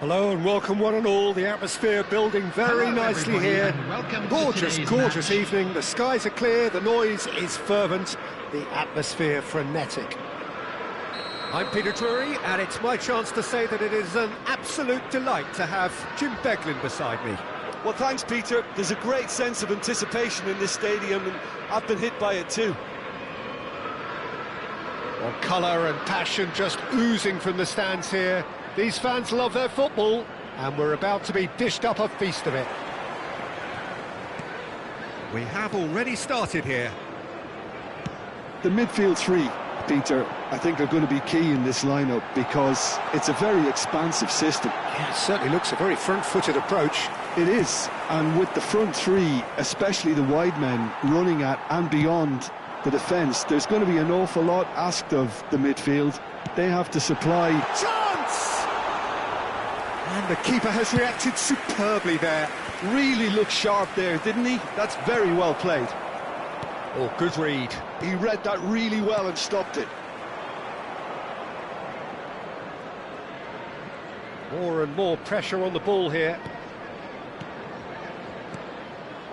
Hello and welcome one and all. The atmosphere building very Hello, nicely everybody, here. and welcome to Gorgeous, today's gorgeous match. evening. The skies are clear, the noise is fervent, the atmosphere frenetic. I'm Peter Drury, and it's my chance to say that it is an absolute delight to have Jim Beglin beside me. Well, thanks, Peter. There's a great sense of anticipation in this stadium, and I've been hit by it too. Well, colour and passion just oozing from the stands here. These fans love their football, and we're about to be dished up a feast of it. We have already started here. The midfield three, Peter, I think are going to be key in this lineup because it's a very expansive system. Yeah, it certainly looks a very front-footed approach. It is, and with the front three, especially the wide men, running at and beyond the defence, there's going to be an awful lot asked of the midfield. They have to supply... Chance! And the keeper has reacted superbly there. Really looked sharp there, didn't he? That's very well played. Oh, good read. He read that really well and stopped it. More and more pressure on the ball here.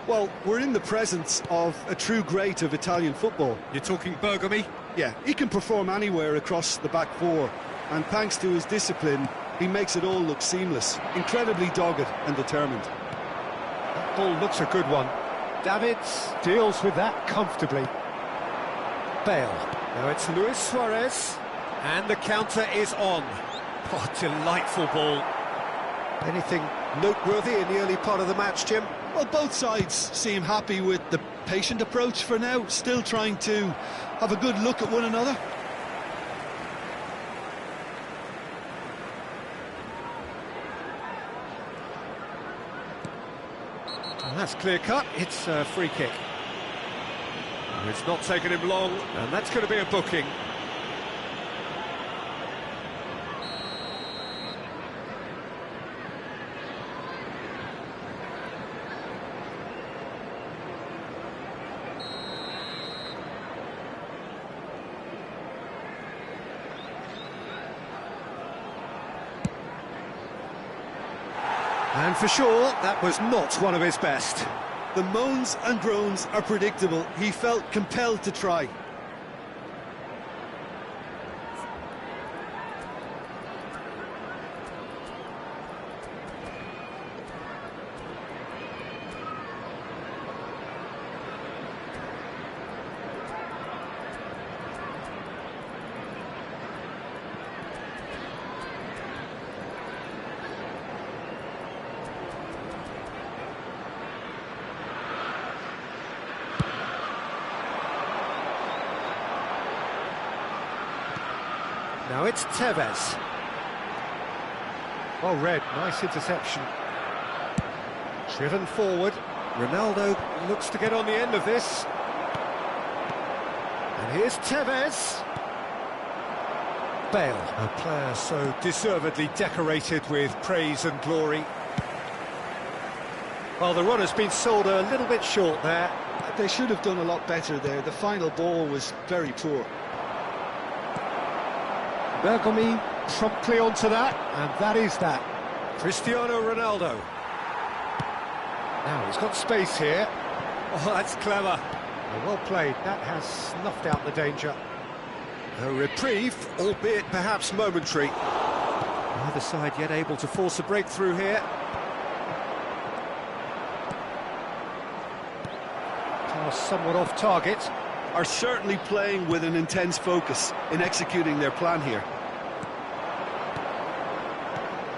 Well, we're in the presence of a true great of Italian football. You're talking Bergami? Yeah, he can perform anywhere across the back four, and thanks to his discipline, he makes it all look seamless. Incredibly dogged and determined. That ball looks a good one. Davids deals with that comfortably. Bale. Now it's Luis Suarez, and the counter is on. Oh, delightful ball. Anything noteworthy in the early part of the match, Jim? Well, both sides seem happy with the patient approach for now, still trying to have a good look at one another. And that's clear cut. It's a free kick. It's not taken him long, and that's going to be a booking. And for sure, that was not one of his best. The moans and groans are predictable. He felt compelled to try. Now it's Tevez. Well read, nice interception. Driven forward. Ronaldo looks to get on the end of this. And here's Tevez. Bale, a player so deservedly decorated with praise and glory. Well, the run has been sold a little bit short there. They should have done a lot better there. The final ball was very poor. Bergami promptly onto that, and that is that. Cristiano Ronaldo. Now he's got space here. Oh, that's clever. Well played. That has snuffed out the danger. A reprieve, albeit perhaps momentary. Neither side yet able to force a breakthrough here. Pass somewhat off target. Are certainly playing with an intense focus in executing their plan here.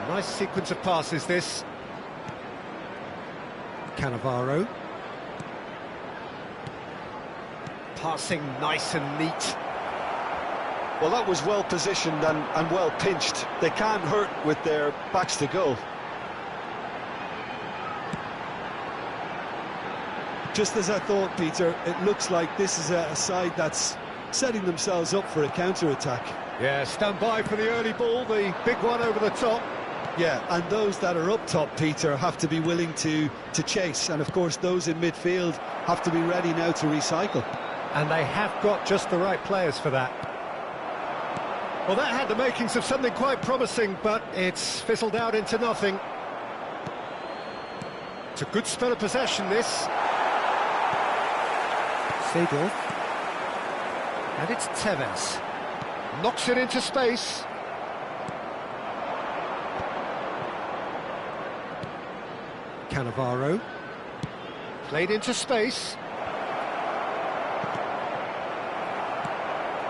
Nice sequence of passes, this. Cannavaro. Passing nice and neat. Well, that was well positioned and well pinched. They can't hurt with their backs to goal. Just as I thought, Peter, it looks like this is a side that's setting themselves up for a counter-attack. Yeah, stand by for the early ball, the big one over the top. Yeah, and those that are up top, Peter, have to be willing to chase. And, of course, those in midfield have to be ready now to recycle. And they have got just the right players for that. Well, that had the makings of something quite promising, but it's fizzled out into nothing. It's a good spell of possession, this. Seedorf. And it's Tevez. Knocks it into space. Cannavaro. Played into space.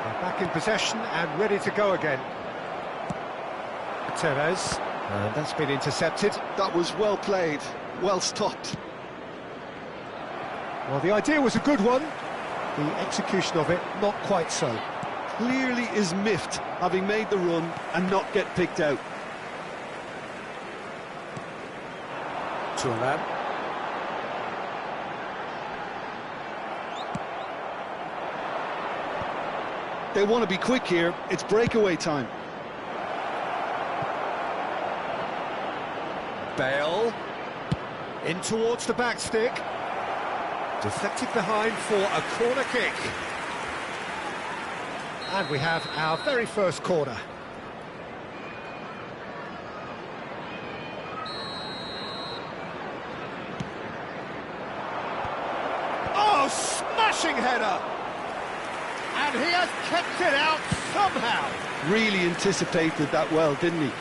They're back in possession and ready to go again. Tevez. And that's been intercepted. That was well played, well stopped. Well, the idea was a good one. The execution of it, not quite so. Clearly is miffed, having made the run and not get picked out. Thuram. They want to be quick here, it's breakaway time. Bale. In towards the back stick. Deflected behind for a corner kick. And we have our very first corner. Oh, smashing header! And he has kept it out somehow. Really anticipated that well, didn't he?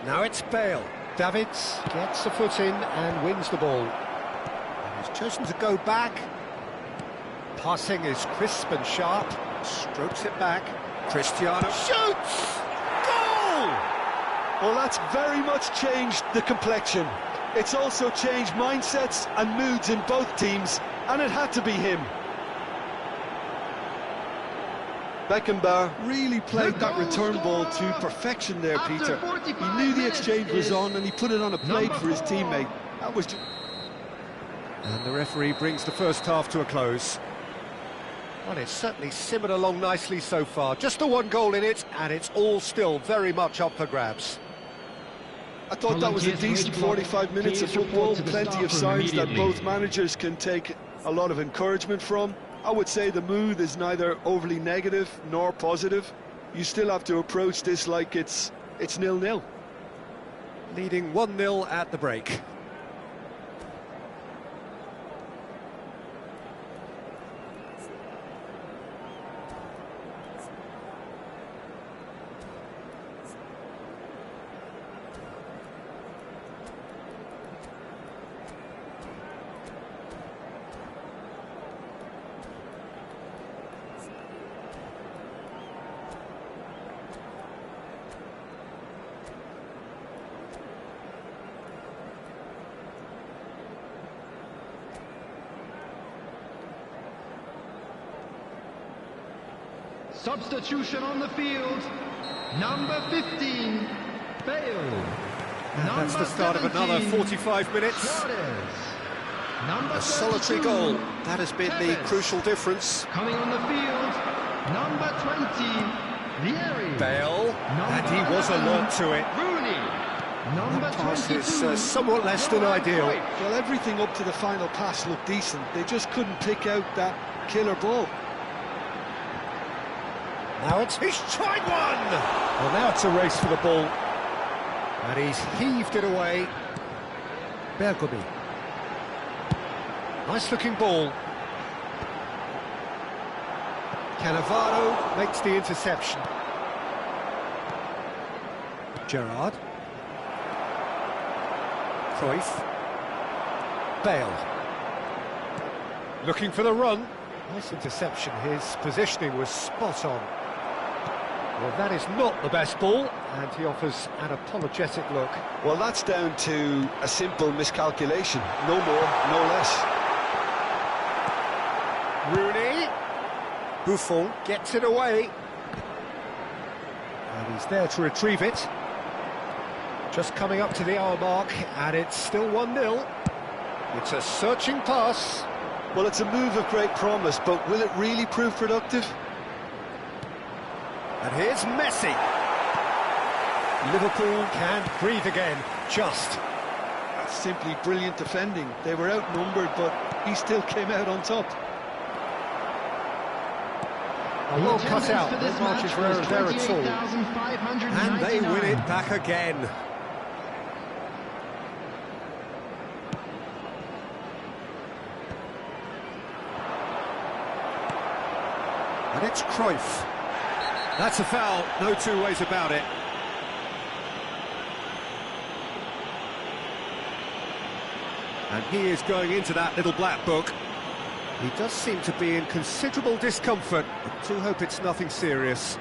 Now it's Bale. Davids gets a foot in and wins the ball. And he's chosen to go back. Passing is crisp and sharp. Strokes it back. Cristiano shoots! Goal! Well, that's very much changed the complexion. It's also changed mindsets and moods in both teams, and it had to be him. Beckenbauer really played that return ball to perfection there, Peter. He knew the exchange was on and he put it on a plate for his teammate. That was... And the referee brings the first half to a close. Well, it's certainly simmered along nicely so far. Just the one goal in it, and it's all still very much up for grabs. I thought that was a decent 45 minutes of football. Plenty of signs that both managers can take a lot of encouragement from. I would say the mood is neither overly negative nor positive. You still have to approach this like it's 0-0. Leading 1-0 at the break. Substitution on the field, number 15, Bale. And that's the start of another 45 minutes. A solitary goal, that has been the crucial difference. Coming on the field, number 20, Vieri. Bale, and he was alert to it. Rooney. Number That pass 22. is somewhat less than ideal. Well, everything up to the final pass looked decent. They just couldn't pick out that killer ball. Now he's tried one! Well, now it's a race for the ball. And he's heaved it away. Bergomi. Nice looking ball. Cannavaro makes the interception. Gerrard. Cruyff. Bale. Looking for the run. Nice interception. His positioning was spot on. Well, that is not the best ball, and he offers an apologetic look. Well, that's down to a simple miscalculation. No more, no less. Rooney. Buffon gets it away. And he's there to retrieve it. Just coming up to the hour mark, and it's still 1-0. It's a searching pass. Well, it's a move of great promise, but will it really prove productive? And here's Messi. Liverpool can breathe again, just. That's simply brilliant defending. They were outnumbered, but he still came out on top. Oh, well cut out, no margin for error there at all. And they win it back again. And it's Cruyff. That's a foul, no two ways about it. And he is going into that little black book. He does seem to be in considerable discomfort. I do hope it's nothing serious.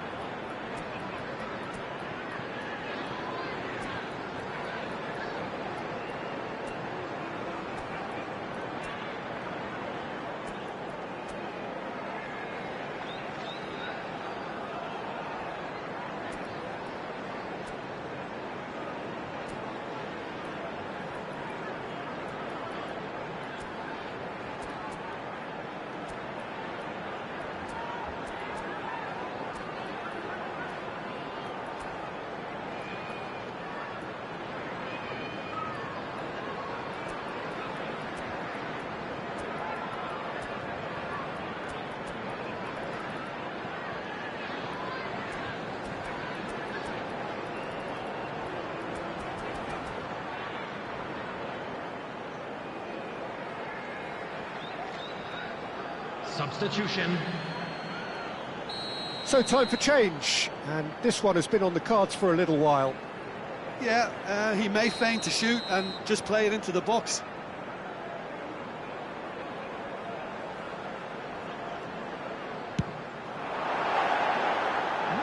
Substitution. So time for change, and this one has been on the cards for a little while. Yeah, he may feign to shoot and just play it into the box.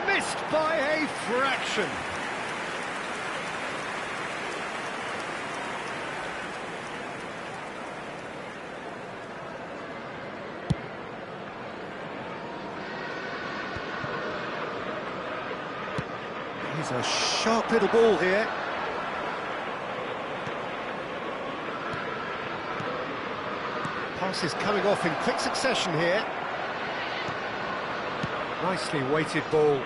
Missed by a fraction. He's a sharp little ball here. Passes coming off in quick succession here. Nicely weighted ball.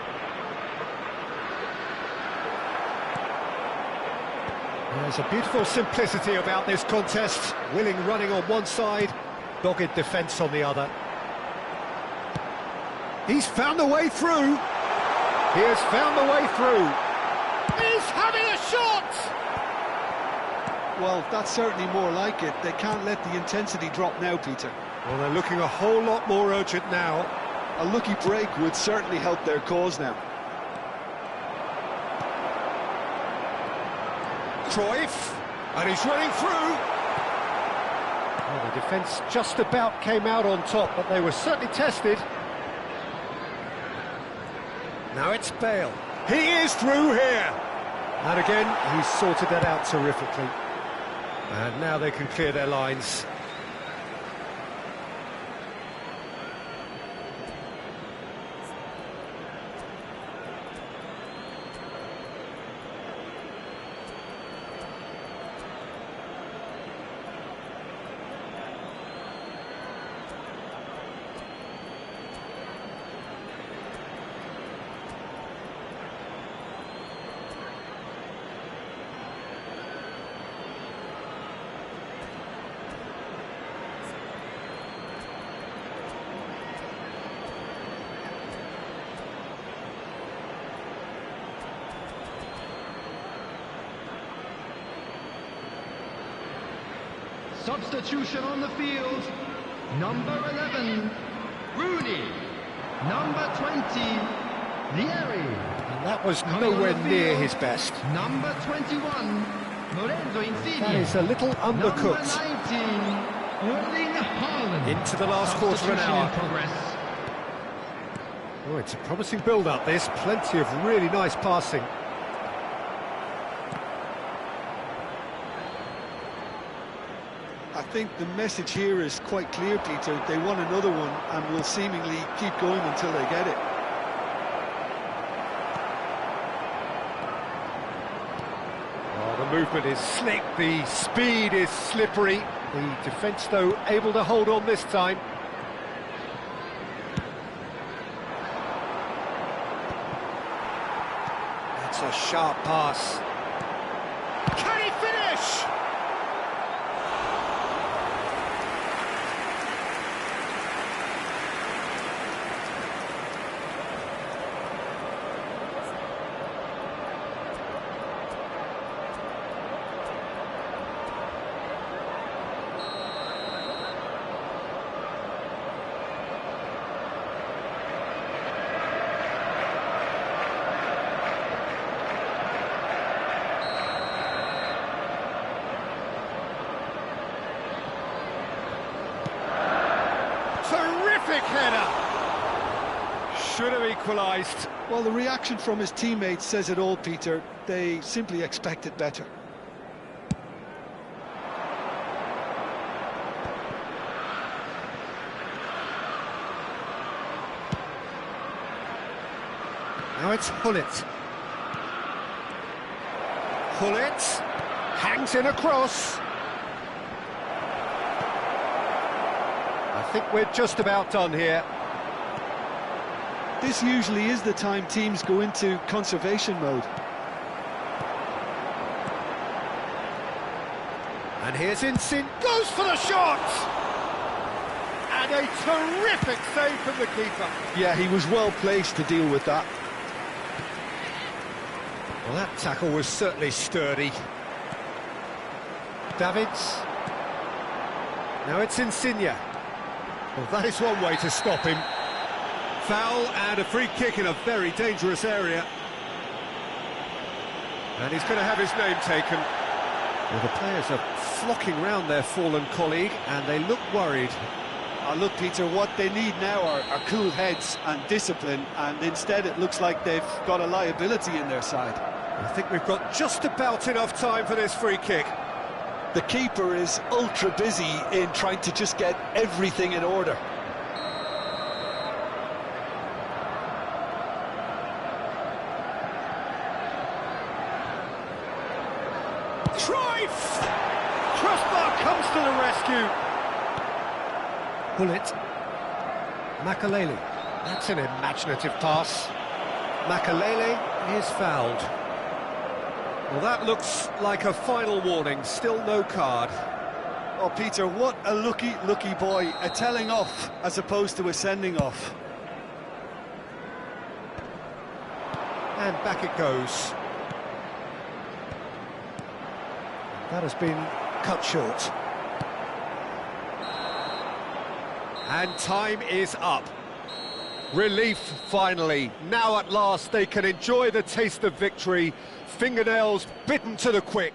There's a beautiful simplicity about this contest. Willing running on one side, dogged defence on the other. He's found a way through. He has found the way through. He's having a shot! Well, that's certainly more like it. They can't let the intensity drop now, Peter. Well, they're looking a whole lot more urgent now. A lucky break would certainly help their cause now. Cruyff, and he's running through. Well, the defence just about came out on top, but they were certainly tested. Now it's Bale. He is through here. And again, he's sorted that out terrifically. And now they can clear their lines. Substitution on the field. Number 11, Rooney. Number 20, Vieri. And that was nowhere near his best. Number 21, Lorenzo Insigne. That is a little undercooked. Number 19, Erling Haaland. Into the last quarter of an hour. In progress. Oh, it's a promising build-up, this. Plenty of really nice passing. I think the message here is quite clear, Peter. They want another one and will seemingly keep going until they get it. Oh, the movement is slick, the speed is slippery. The defence, though, able to hold on this time. That's a sharp pass. Can he finish? Terrific header! Should have equalised. Well, the reaction from his teammates says it all, Peter. They simply expected better. Now it's Hullet. Hullet hangs in a cross. I think we're just about done here. This usually is the time teams go into conservation mode. And here's Insin, goes for the shot! And a terrific save from the keeper. Yeah, he was well placed to deal with that. Well, that tackle was certainly sturdy. Davids. Now it's Insigne. Well, that is one way to stop him. Foul and a free kick in a very dangerous area. And he's going to have his name taken. Well, the players are flocking round their fallen colleague, and they look worried. Look, Peter, what they need now are cool heads and discipline, and instead it looks like they've got a liability in their side. I think we've got just about enough time for this free kick. The keeper is ultra busy in trying to just get everything in order. Trife! Crossbar comes to the rescue. Bullet. Makalele. That's an imaginative pass. Makalele is fouled. Well, that looks like a final warning. Still no card. Oh, Peter, what a lucky boy. A telling off as opposed to a sending off. And back it goes. That has been cut short. And time is up. Relief, finally. Now at last they can enjoy the taste of victory. Fingernails bitten to the quick.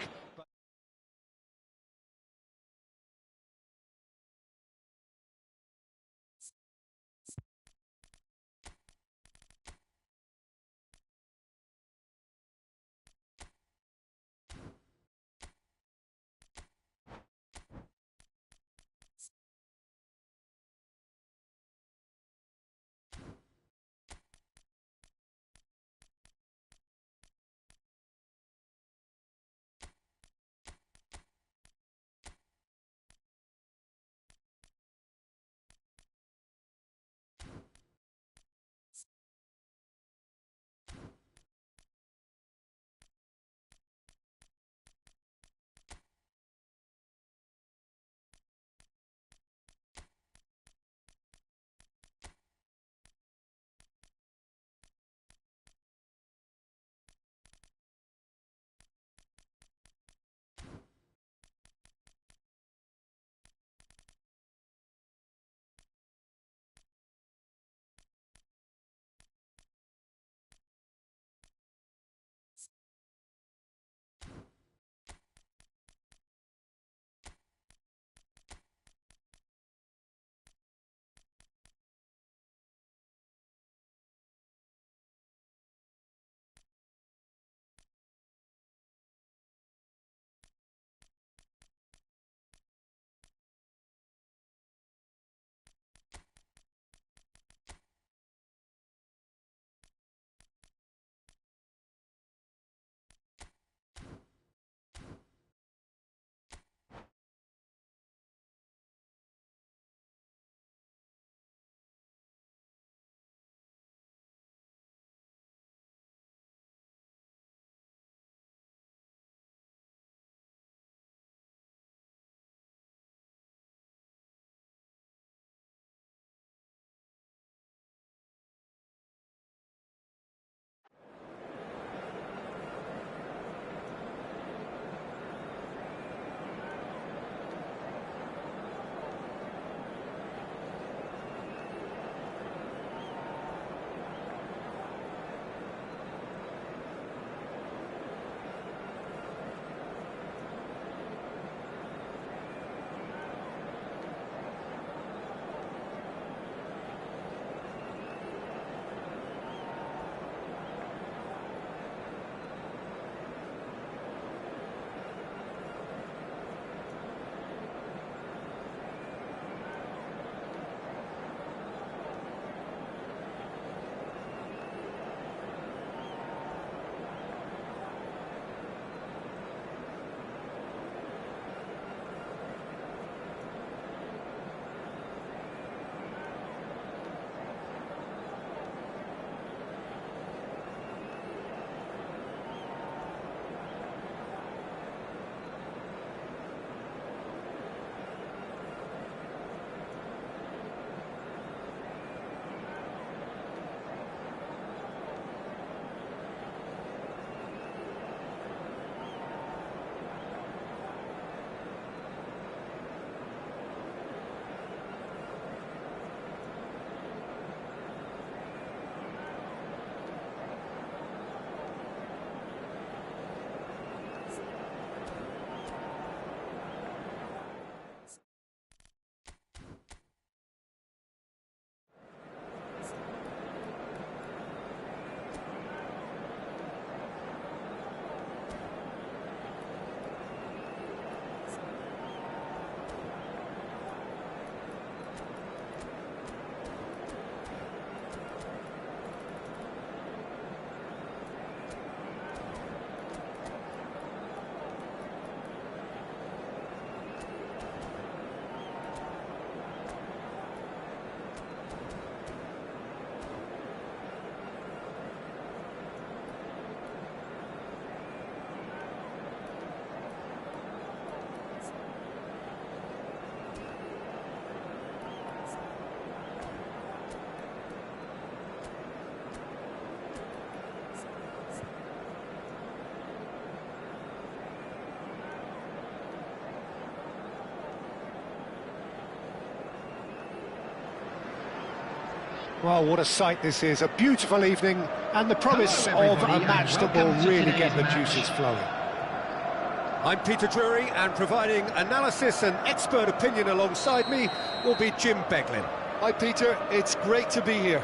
Well, what a sight this is. A beautiful evening and the promise Hello, of a everybody, match and that will welcome to really today's get the match. juices flowing. I'm Peter Drury, and providing analysis and expert opinion alongside me will be Jim Beglin. Hi, Peter. It's great to be here.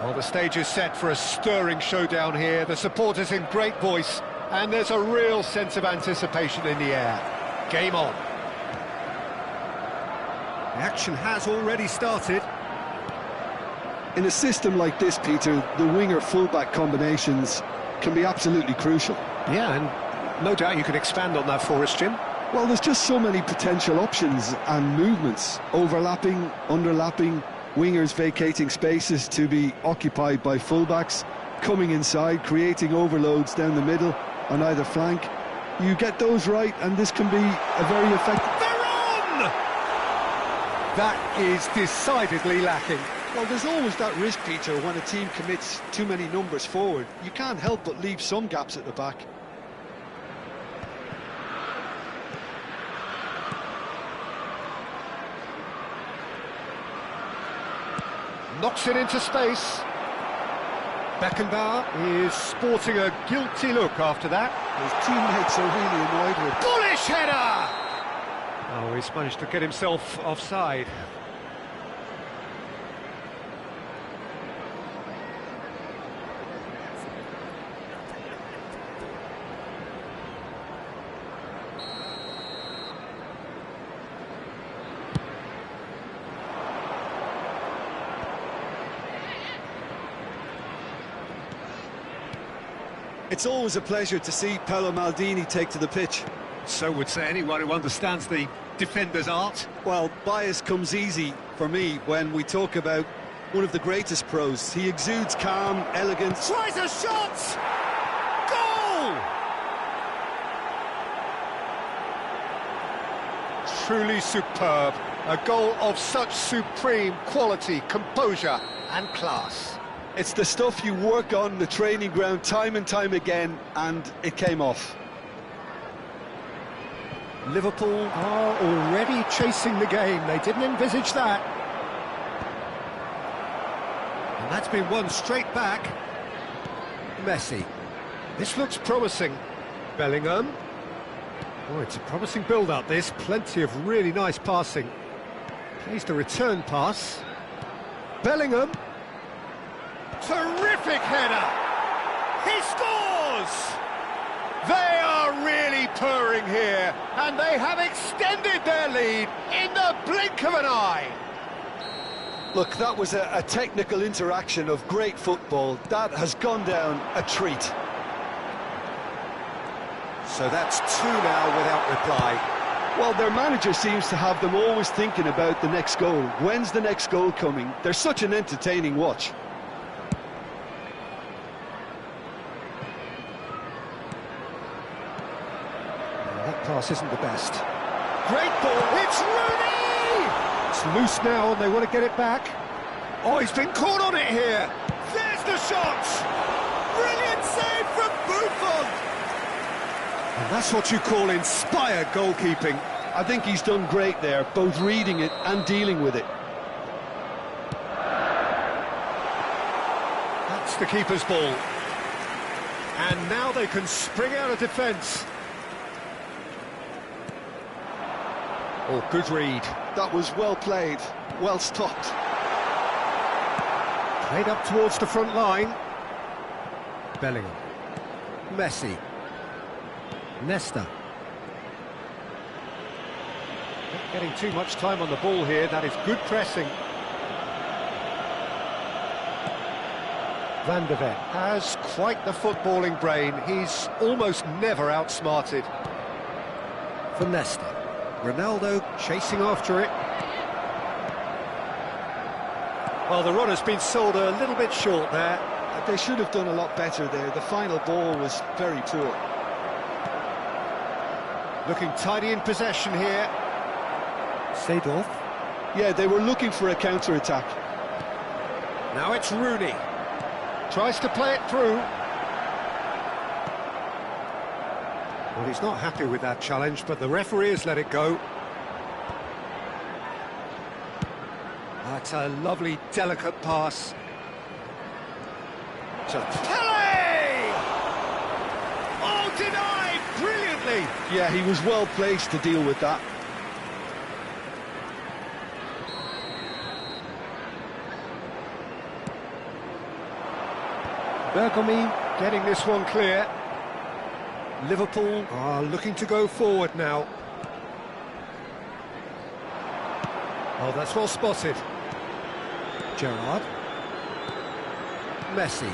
Well, the stage is set for a stirring showdown here. The supporters in great voice, and there's a real sense of anticipation in the air. Game on. The action has already started. In a system like this, Peter, the winger-fullback combinations can be absolutely crucial. Yeah, and no doubt you can expand on that for us, Jim. Well, there's just so many potential options and movements, overlapping, underlapping, wingers vacating spaces to be occupied by fullbacks, coming inside, creating overloads down the middle on either flank. You get those right, and this can be a very effective... They're on! That is decidedly lacking. Well, there's always that risk, Peter, when a team commits too many numbers forward. You can't help but leave some gaps at the back. Knocks it into space. Beckenbauer is sporting a guilty look after that. His teammates are really annoyed with... Bullish header! Oh, he's managed to get himself offside. It's always a pleasure to see Paolo Maldini take to the pitch. So would say anyone who understands the defender's art. Well, bias comes easy for me when we talk about one of the greatest pros. He exudes calm, elegance. Tries a shot! Goal! Truly superb. A goal of such supreme quality, composure and class. It's the stuff you work on the training ground time and time again, and it came off. Liverpool are already chasing the game. They didn't envisage that. And that's been won straight back. Messi. This looks promising. Bellingham. Oh, it's a promising build-up, this. Plenty of really nice passing. Plays the return pass. Bellingham. Terrific header! He scores! They are really purring here, and they have extended their lead in the blink of an eye. Look, that was a technical interaction of great football. That has gone down a treat. So that's two now without reply. Well, their manager seems to have them always thinking about the next goal. When's the next goal coming? They're such an entertaining watch. That pass isn't the best. Great ball, it's Rooney! It's loose now and they want to get it back. Oh, he's been caught on it here. There's the shot! Brilliant save from Buffon! And that's what you call inspired goalkeeping. I think he's done great there, both reading it and dealing with it. That's the keeper's ball. And now they can spring out of defence. Oh, good read. That was well played, well stopped. Played up towards the front line. Bellingham. Messi. Nesta. Not getting too much time on the ball here. That is good pressing. Van de Ven has quite the footballing brain. He's almost never outsmarted. For Nesta. Ronaldo chasing after it. Well, the run has been sold a little bit short there. They should have done a lot better there. The final ball was very poor. Looking tidy in possession here. Seedorf. Yeah, they were looking for a counter-attack. Now it's Rooney. Tries to play it through. Well, he's not happy with that challenge, but the referee has let it go. That's a lovely, delicate pass. To Pele! Oh, denied! Brilliantly! Yeah, he was well placed to deal with that. Bergomi getting this one clear. Liverpool are looking to go forward now. Oh, that's well spotted. Gerrard. Messi.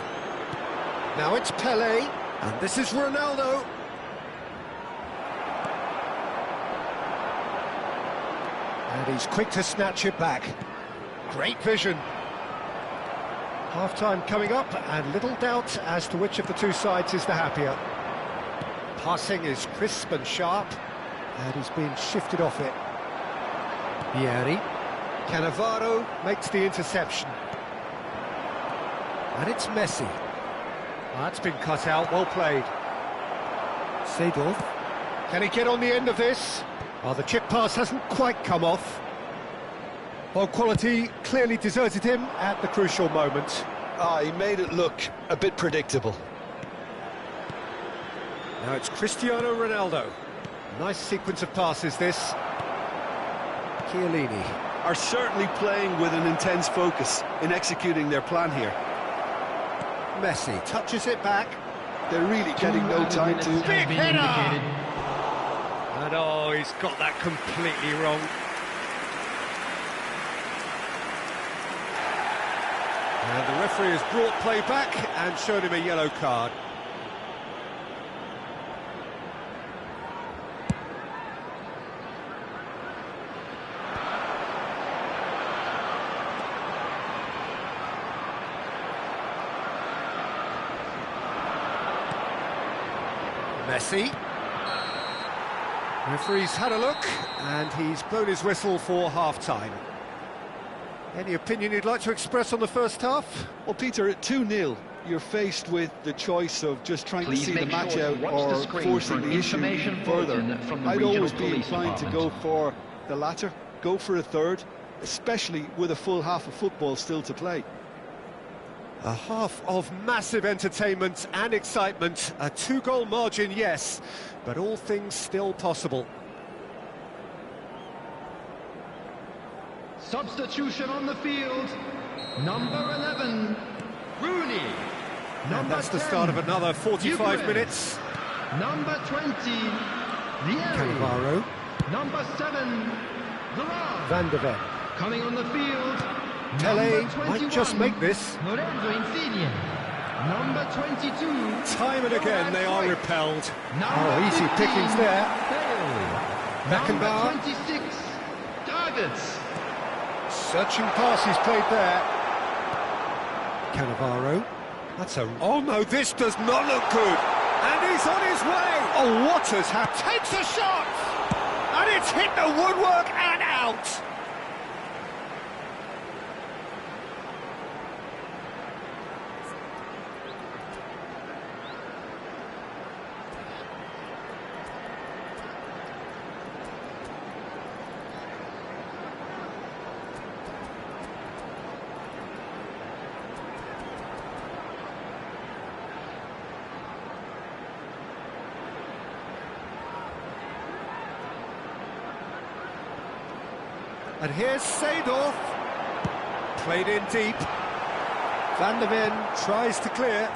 Now it's Pele, and this is Ronaldo. And he's quick to snatch it back. Great vision. Half-time coming up, and little doubt as to which of the two sides is the happier. Passing is crisp and sharp, and he's been shifted off it. Vieri. Cannavaro makes the interception. And it's Messi. That's been cut out, well played. Seedorf. Can he get on the end of this? Oh, the chip pass hasn't quite come off. Well, quality clearly deserted him at the crucial moment. He made it look a bit predictable. Now it's Cristiano Ronaldo. Nice sequence of passes, this. Chiellini. Are certainly playing with an intense focus in executing their plan here. Messi touches it back. They're really getting no time to... Big header! And oh, he's got that completely wrong. And the referee has brought play back and showed him a yellow card. Messi. Referee's had a look, and he's blown his whistle for half-time. Any opinion you'd like to express on the first half? Well, Peter, at 2-0, you're faced with the choice of just trying to see the match out or forcing the issue even further. I'd always be inclined to go for the latter, go for a third, especially with a full half of football still to play. A half of massive entertainment and excitement, a 2-goal margin, yes, but all things still possible. Substitution on the field, number 11, Rooney. And that's the start of another 45 minutes. Number 20, Vieri. Cannavaro. Number 7, Varane. Van de Ven. Coming on the field, Pele number might just 21, make this. Lorenzo Insigne. Number 22, Time and again they are Cruyff. repelled. Number Oh, easy 15, pickings there. Bale. Beckenbauer. Number 26, Davids. Searching pass he's played there. Cannavaro. That's a... Oh no, this does not look good. And he's on his way. Oh, Waters takes a shot. And it's hit the woodwork and out. And here's Seedorf. Played in deep. Van de Ven tries to clear.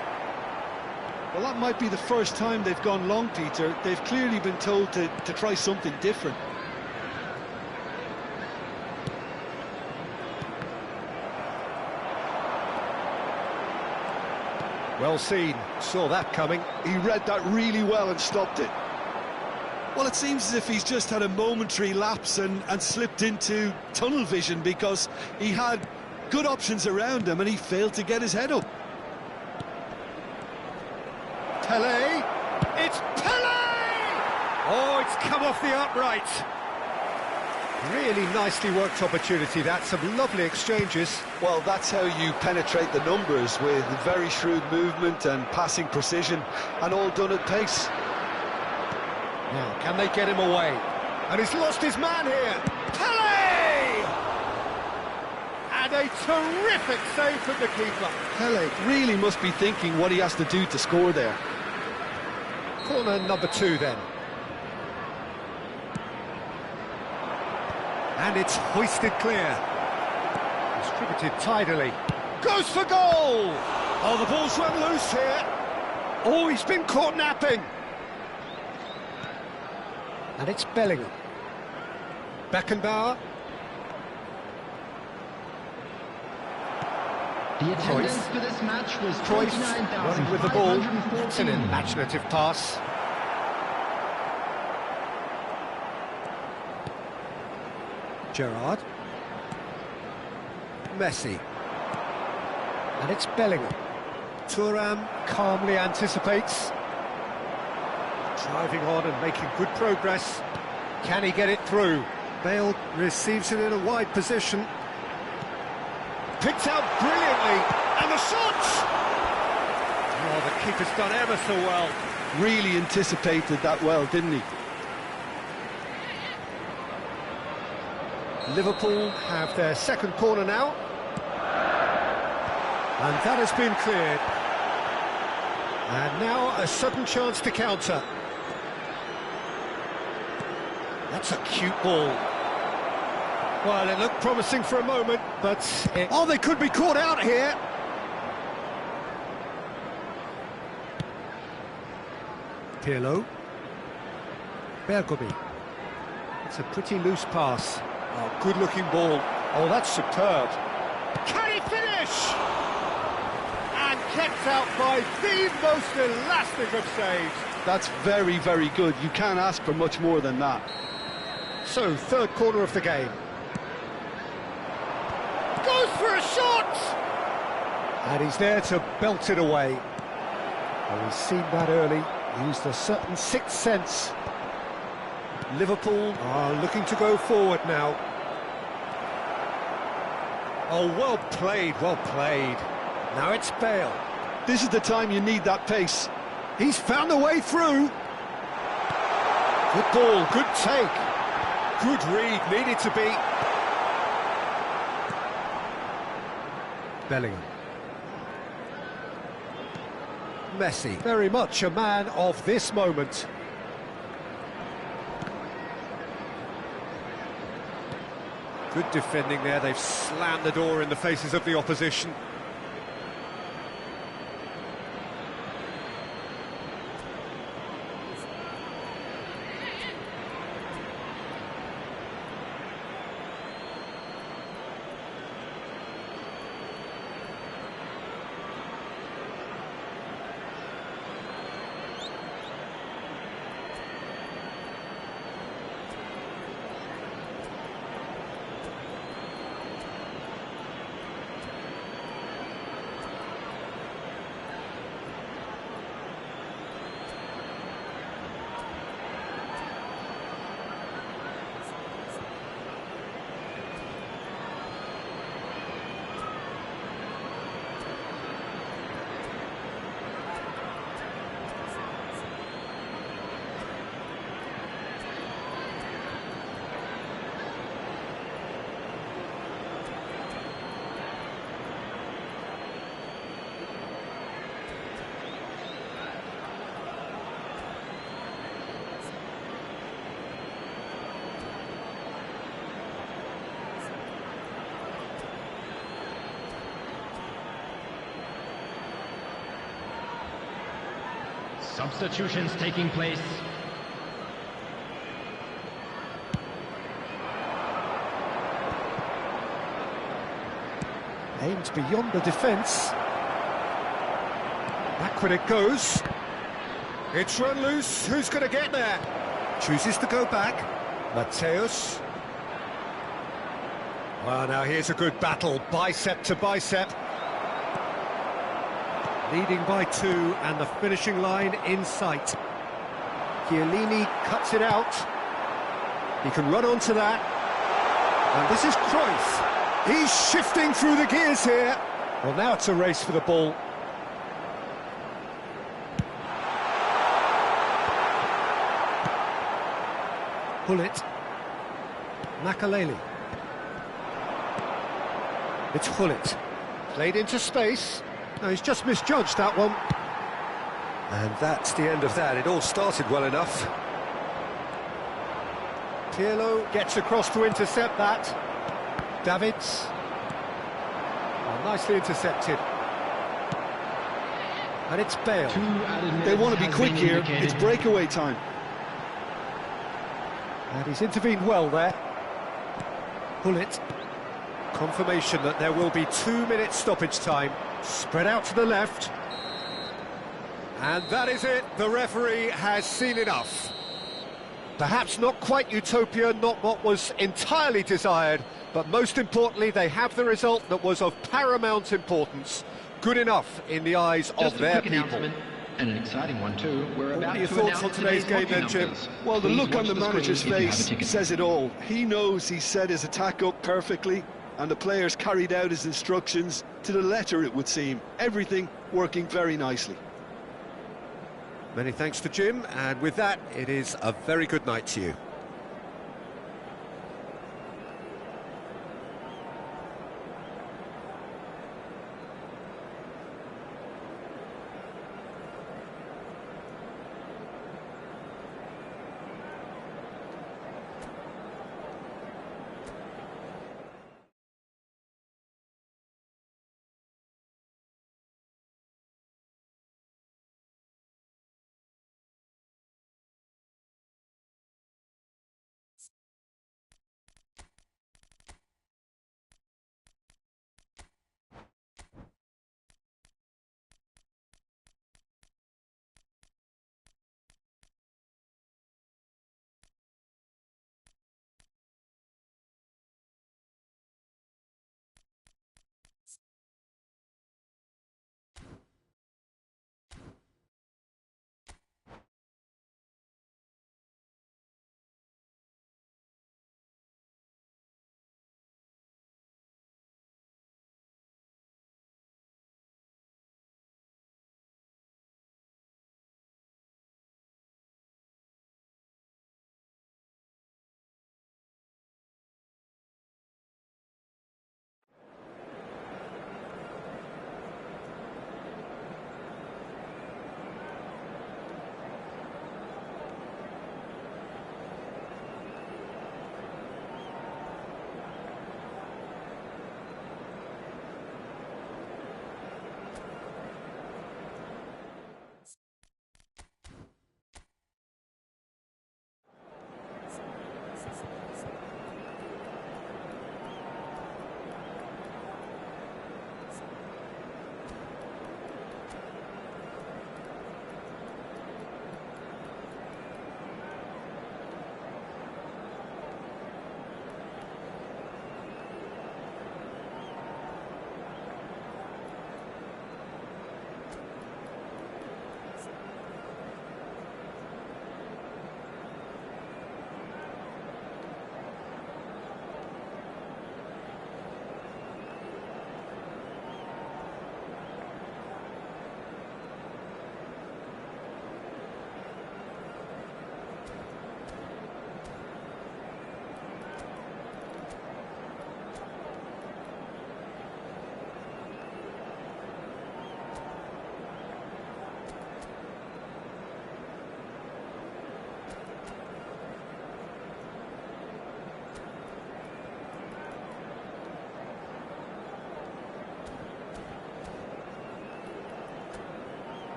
Well, that might be the first time they've gone long, Peter. They've clearly been told to try something different. Well seen, saw that coming. He read that really well and stopped it. Well, it seems as if he's just had a momentary lapse and slipped into tunnel vision because he had good options around him and he failed to get his head up. Pele, it's Pele! Oh, it's come off the upright. Really nicely worked opportunity, that, some lovely exchanges. Well, that's how you penetrate the numbers, with very shrewd movement and passing precision, and all done at pace. Now, can they get him away? And he's lost his man here. Pele! And And a terrific save from the keeper. Pele really must be thinking what he has to do to score there. Corner number 2 then. And it's hoisted clear. Distributed tidily. Goes for goal! Oh, the ball's run loose here. Oh, he's been caught napping. And it's Bellingham. Beckenbauer. The attendance for this match was Cruyff running with the ball. It's an imaginative pass. Gerrard. Messi. And it's Bellingham. Thuram calmly anticipates. Driving on and making good progress. Can he get it through? Bale receives it in a wide position. Picked out brilliantly, and the shot! Oh, the keeper's done ever so well. Really anticipated that well, didn't he? Liverpool have their second corner now. And that has been cleared. And now a sudden chance to counter. That's a cute ball. Well, it looked promising for a moment, but... Oh, they could be caught out here! Pirlo. Bergomi. It's a pretty loose pass. Oh, good-looking ball. Oh, that's superb. Can he finish? And kept out by the most elastic of saves. That's very, very good. You can't ask for much more than that. So, third corner of the game. Goes for a shot! And he's there to belt it away. Well, he's seen that early, used a certain sixth sense. Liverpool are looking to go forward now. Oh, well played, well played. Now it's Bale. This is the time you need that pace. He's found a way through. Good ball, good take. Good read, needed to be. Bellingham. Messi, very much a man of this moment. Good defending there, they've slammed the door in the faces of the opposition. Substitutions taking place. Aims beyond the defence. Backward it goes. It's run loose. Who's going to get there? Chooses to go back. Mateus. Well, now here's a good battle. Bicep to bicep. Leading by 2 and the finishing line in sight. Chiellini cuts it out. He can run onto that. And this is Cruyff. He's shifting through the gears here. Well, now it's a race for the ball. Pullet. Makaleli. It's Gullit. Played into space. No, he's just misjudged that one. And that's the end of that. It all started well enough. Pirlo gets across to intercept that. Davids. Oh, nicely intercepted. And it's Bale. They want to be quick here. It's breakaway time. And he's intervened well there. Gullit. Confirmation that there will be 2 minutes stoppage time. Spread out to the left. And that is it. The referee has seen enough. Perhaps not quite utopia, not what was entirely desired, but most importantly, they have the result that was of paramount importance. Good enough in the eyes of their people. And an exciting one too. We're about What are your to thoughts on announce today's game then, Jim? numbers. Well, the Please look on watch the screen manager's if you have a face ticket. says it all. He knows he set his attack up perfectly, and the players carried out his instructions to the letter, it would seem. Everything working very nicely. Many thanks to Jim, and with that, it is a very good night to you.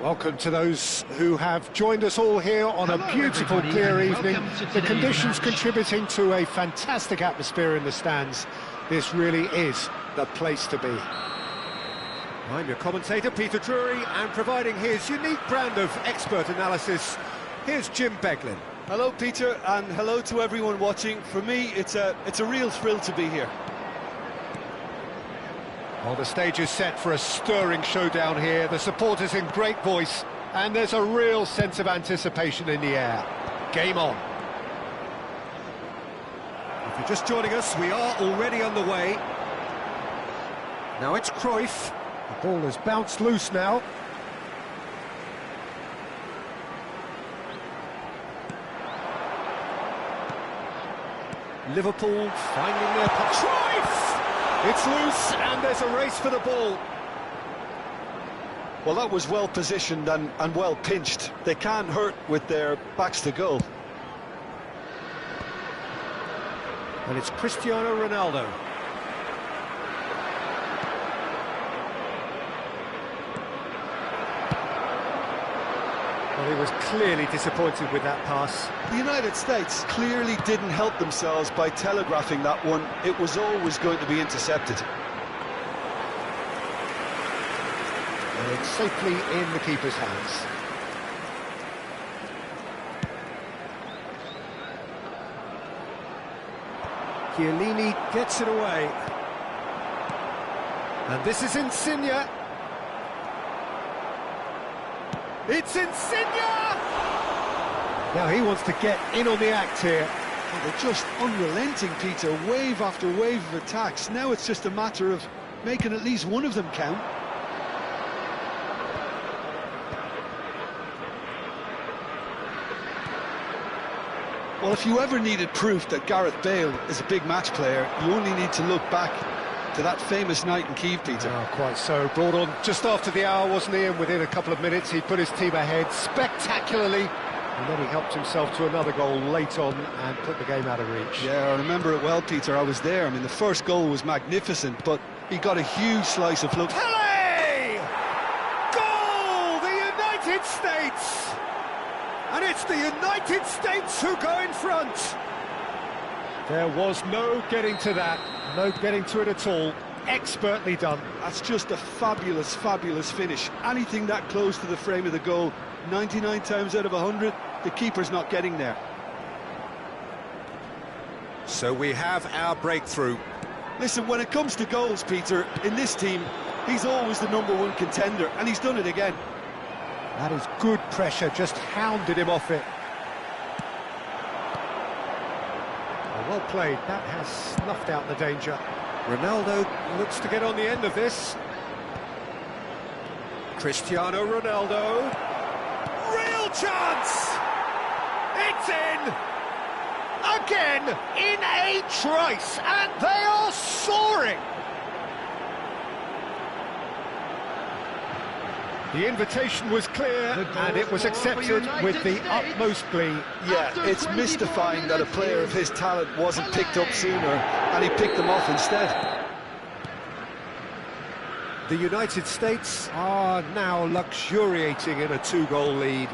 Welcome to those who have joined us all here on a beautiful, clear evening. The conditions contributing to a fantastic atmosphere in the stands. This really is the place to be. I'm your commentator, Peter Drury, and providing his unique brand of expert analysis, here's Jim Beglin. Hello, Peter, and hello to everyone watching. For me, it's a real thrill to be here. Well, the stage is set for a stirring showdown here. The supporters in great voice, and there's a real sense of anticipation in the air. Game on. If you're just joining us, we are already underway. Now it's Cruyff. The ball has bounced loose now. Liverpool finding their... Cruyff! It's loose, and there's a race for the ball. Well, that was well positioned and well pinched. They can't hurt with their backs to goal. And it's Cristiano Ronaldo. Well, he was clearly disappointed with that pass. The United States clearly didn't help themselves by telegraphing that one. It was always going to be intercepted. And it's safely in the keeper's hands. Chiellini gets it away. And this is Insigne. It's Insigne! Now he wants to get in on the act here. Well, they're just unrelenting, Peter. Wave after wave of attacks. Now it's just a matter of making at least one of them count. Well, if you ever needed proof that Gareth Bale is a big match player, you only need to look back to that famous night in Kiev, Peter. Oh, quite so. Brought on just after the hour, wasn't he? And within a couple of minutes, he put his team ahead spectacularly. And then he helped himself to another goal late on and put the game out of reach. Yeah, I remember it well, Peter. I was there. I mean, the first goal was magnificent, but he got a huge slice of luck. Pele! Goal! The United States! And it's the United States who go in front. There was no getting to that. No getting to it at all. Expertly done. That's just a fabulous, fabulous finish. Anything that close to the frame of the goal, 99 times out of 100, the keeper's not getting there. So we have our breakthrough. Listen, when it comes to goals, Peter, in this team, he's always the #1 contender, and he's done it again. That is good pressure, just hounded him off it. Well played, that has snuffed out the danger. Ronaldo looks to get on the end of this. Cristiano Ronaldo. Real chance! It's in! Again, in a trice, and they are soaring! The invitation was clear, and it was accepted with the utmost glee. Yeah, it's mystifying that a player of his talent wasn't picked up sooner, and he picked them off instead. The United States are now luxuriating in a 2-goal lead.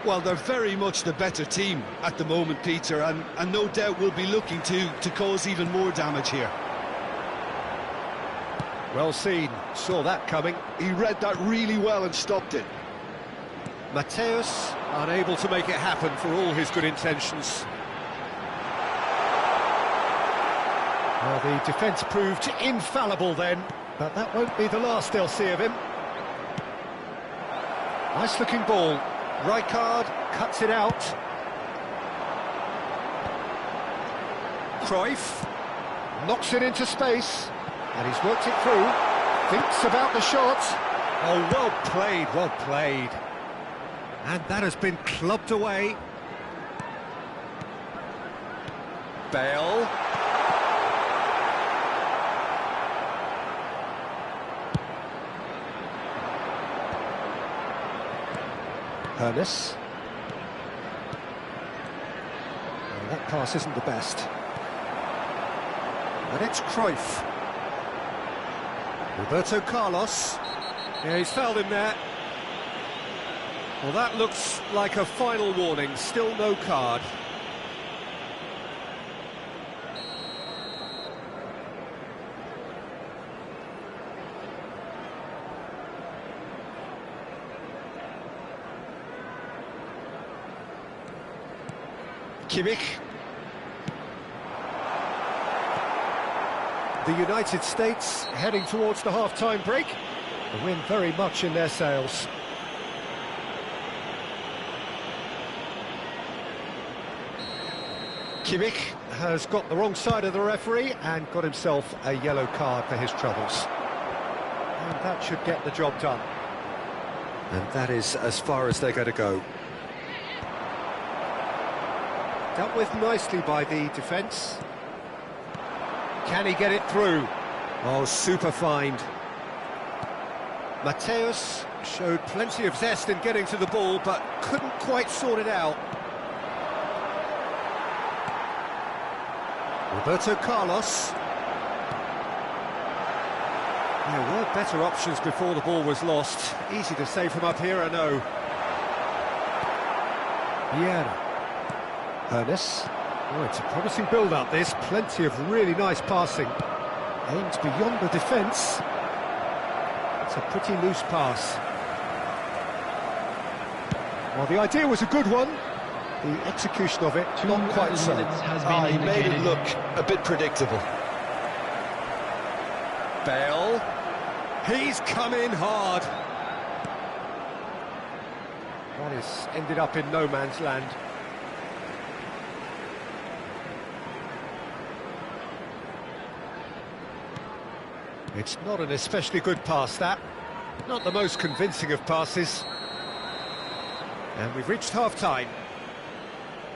Well, they're very much the better team at the moment, Peter, and no doubt will be looking to cause even more damage here. Well seen, saw that coming. He read that really well and stopped it. Mateus unable to make it happen for all his good intentions. Well, the defence proved infallible then, but that won't be the last they'll see of him. Nice looking ball. Rijkaard cuts it out. Cruyff knocks it into space. And he's worked it through, thinks about the shot. Oh, well played, well played. And that has been clubbed away. Bale. Ernest. Well, that pass isn't the best. And it's Cruyff. Roberto Carlos. Yeah, he's fouled him there. Well, that looks like a final warning, still no card. Kimmich. The United States heading towards the half-time break. The win very much in their sails. Kimmich has got the wrong side of the referee and got himself a yellow card for his troubles. And that should get the job done. And that is as far as they're going to go. Dealt with nicely by the defence. Can he get it through? Oh, super find. Mateus showed plenty of zest in getting to the ball, but couldn't quite sort it out. Roberto Carlos. There were better options before the ball was lost. Easy to say from up here, I know. Vieira. Ernest. Oh, it's a promising build-up, this. Plenty of really nice passing. Aimed beyond the defence. It's a pretty loose pass. Well, the idea was a good one. The execution of it, not quite so. He made it look a bit predictable. Bale. He's come in hard. That has ended up in no man's land. It's not an especially good pass, that. Not the most convincing of passes. And we've reached half-time.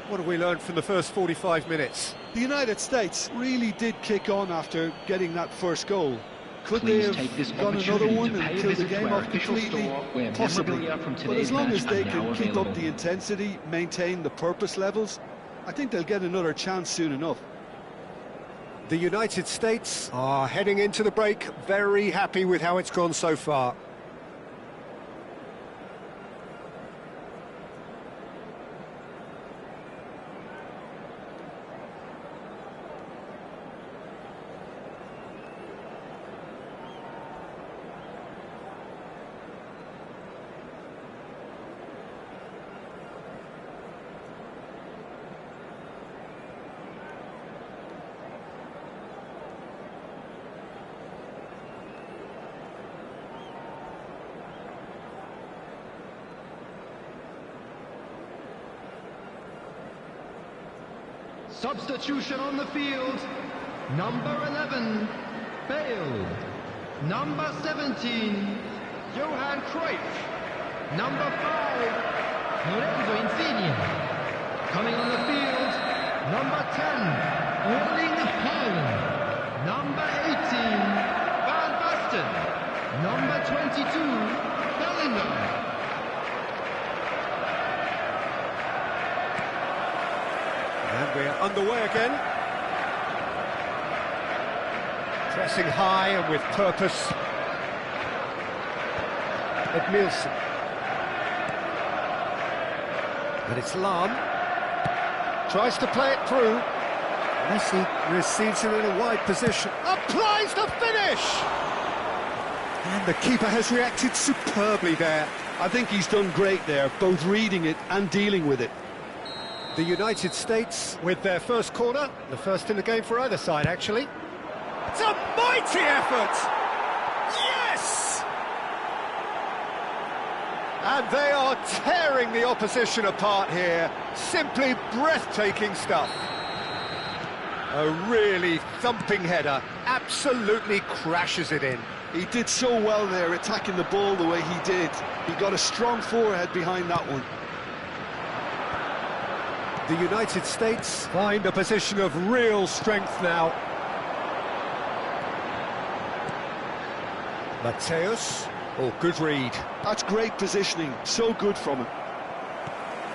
What have we learned from the first 45 minutes? The United States really did kick on after getting that first goal. Could they have gone another one and killed the game off completely? Possibly. But as long as they can keep up the intensity, maintain the purpose levels, I think they'll get another chance soon enough. The United States are heading into the break very happy with how it's gone so far. Substitution on the field. Number 11, Bale. Number 17, Johan Cruyff. Number 5, Lorenzo Insigne. Coming on the field, number 10, Erling Haaland. Number 18, Van Basten. Number 22, Bellingham. And we're underway again. Pressing high and with purpose. Edmilson. And it's Lahm. Tries to play it through. Messi receives it in a wide position. Applies the finish! And the keeper has reacted superbly there. I think he's done great there, both reading it and dealing with it. The United States with their first corner, the first in the game for either side, actually. It's a mighty effort! Yes! And they are tearing the opposition apart here. Simply breathtaking stuff. A really thumping header, absolutely crashes it in. He did so well there, attacking the ball the way he did. He got a strong forehead behind that one. The United States find a position of real strength now. Mateus. Oh, good read. That's great positioning. So good from him.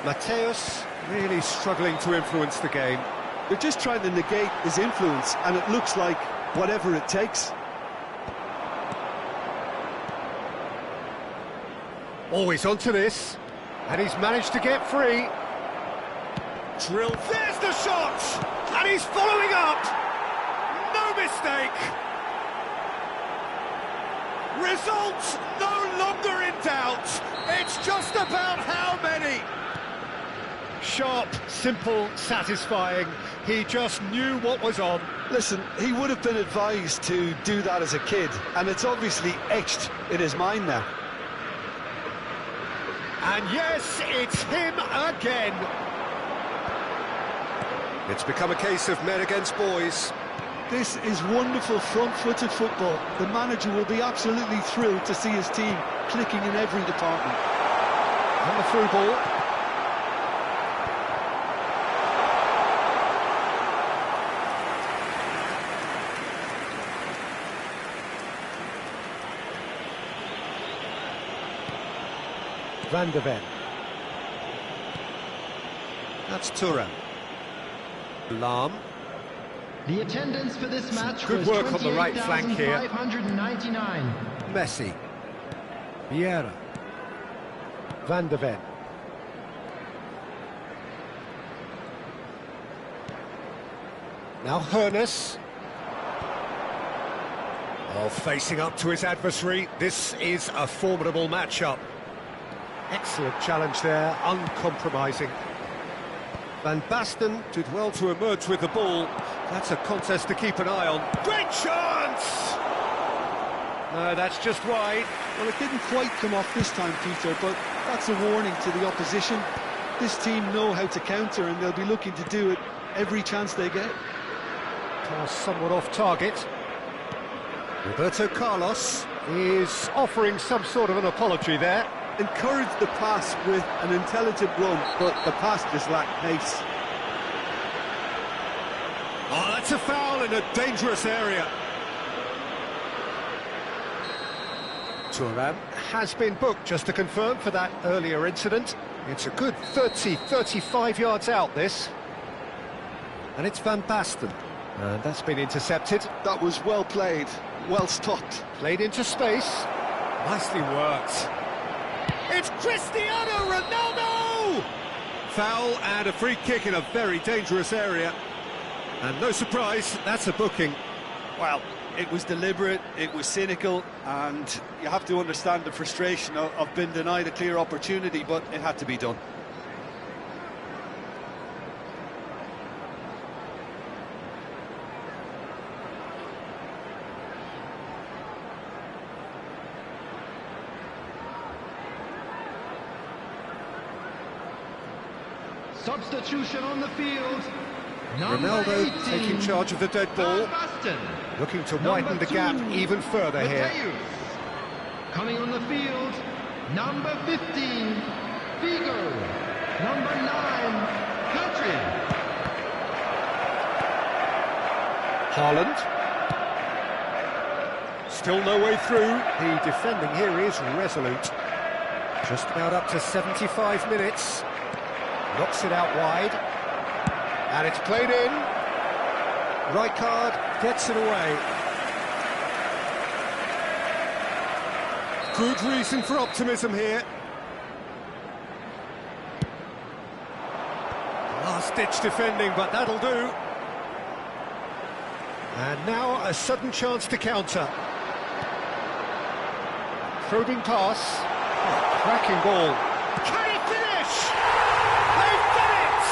Mateus really struggling to influence the game. They're just trying to negate his influence, and it looks like whatever it takes. Always onto this. And he's managed to get free. Drill, there's the shot! And he's following up! No mistake! Result no longer in doubt. It's just about how many. Sharp, simple, satisfying. He just knew what was on. Listen, he would have been advised to do that as a kid, and it's obviously etched in his mind now. And yes, it's him again. It's become a case of men against boys. This is wonderful front-footed football. The manager will be absolutely thrilled to see his team clicking in every department. And the through ball. Van de Ven. That's Thuram. Lahm. The attendance for this match Good was work on the right flank here. 28,599. Messi. Vieira. Van de Ven. Now Hoeneß. Oh, facing up to his adversary. This is a formidable matchup. Excellent challenge there, uncompromising. Van Basten did well to emerge with the ball. That's a contest to keep an eye on. Great chance! No, that's just wide. Well, it didn't quite come off this time, Peter, but that's a warning to the opposition. This team know how to counter, and they'll be looking to do it every chance they get. Pass somewhat off target. Roberto Carlos is offering some sort of an apology there. Encouraged the pass with an intelligent run, but the pass just lacked pace. Oh, that's a foul in a dangerous area. Thuram has been booked, just to confirm, for that earlier incident. It's a good 35 yards out, this. And it's Van Basten. And that's been intercepted. That was well played, well stopped. Played into space. Nicely worked. It's Cristiano Ronaldo! Foul and a free kick in a very dangerous area. And no surprise, that's a booking. Well, it was deliberate, it was cynical, and you have to understand the frustration of being denied a clear opportunity, but it had to be done. Substitution on the field. Ronaldo 18, taking charge of the dead ball, looking to widen the gap even further here. Coming on the field, number 15, Figo. Number 9, Pedri. Haaland. Still no way through. The defending here is resolute. Just about up to 75 minutes. Knocks it out wide. And it's played in. Rijkaard gets it away. Good reason for optimism here. Last-ditch defending, but that'll do. And now a sudden chance to counter. Probing pass. Oh, cracking ball. Can he finish? They've done it!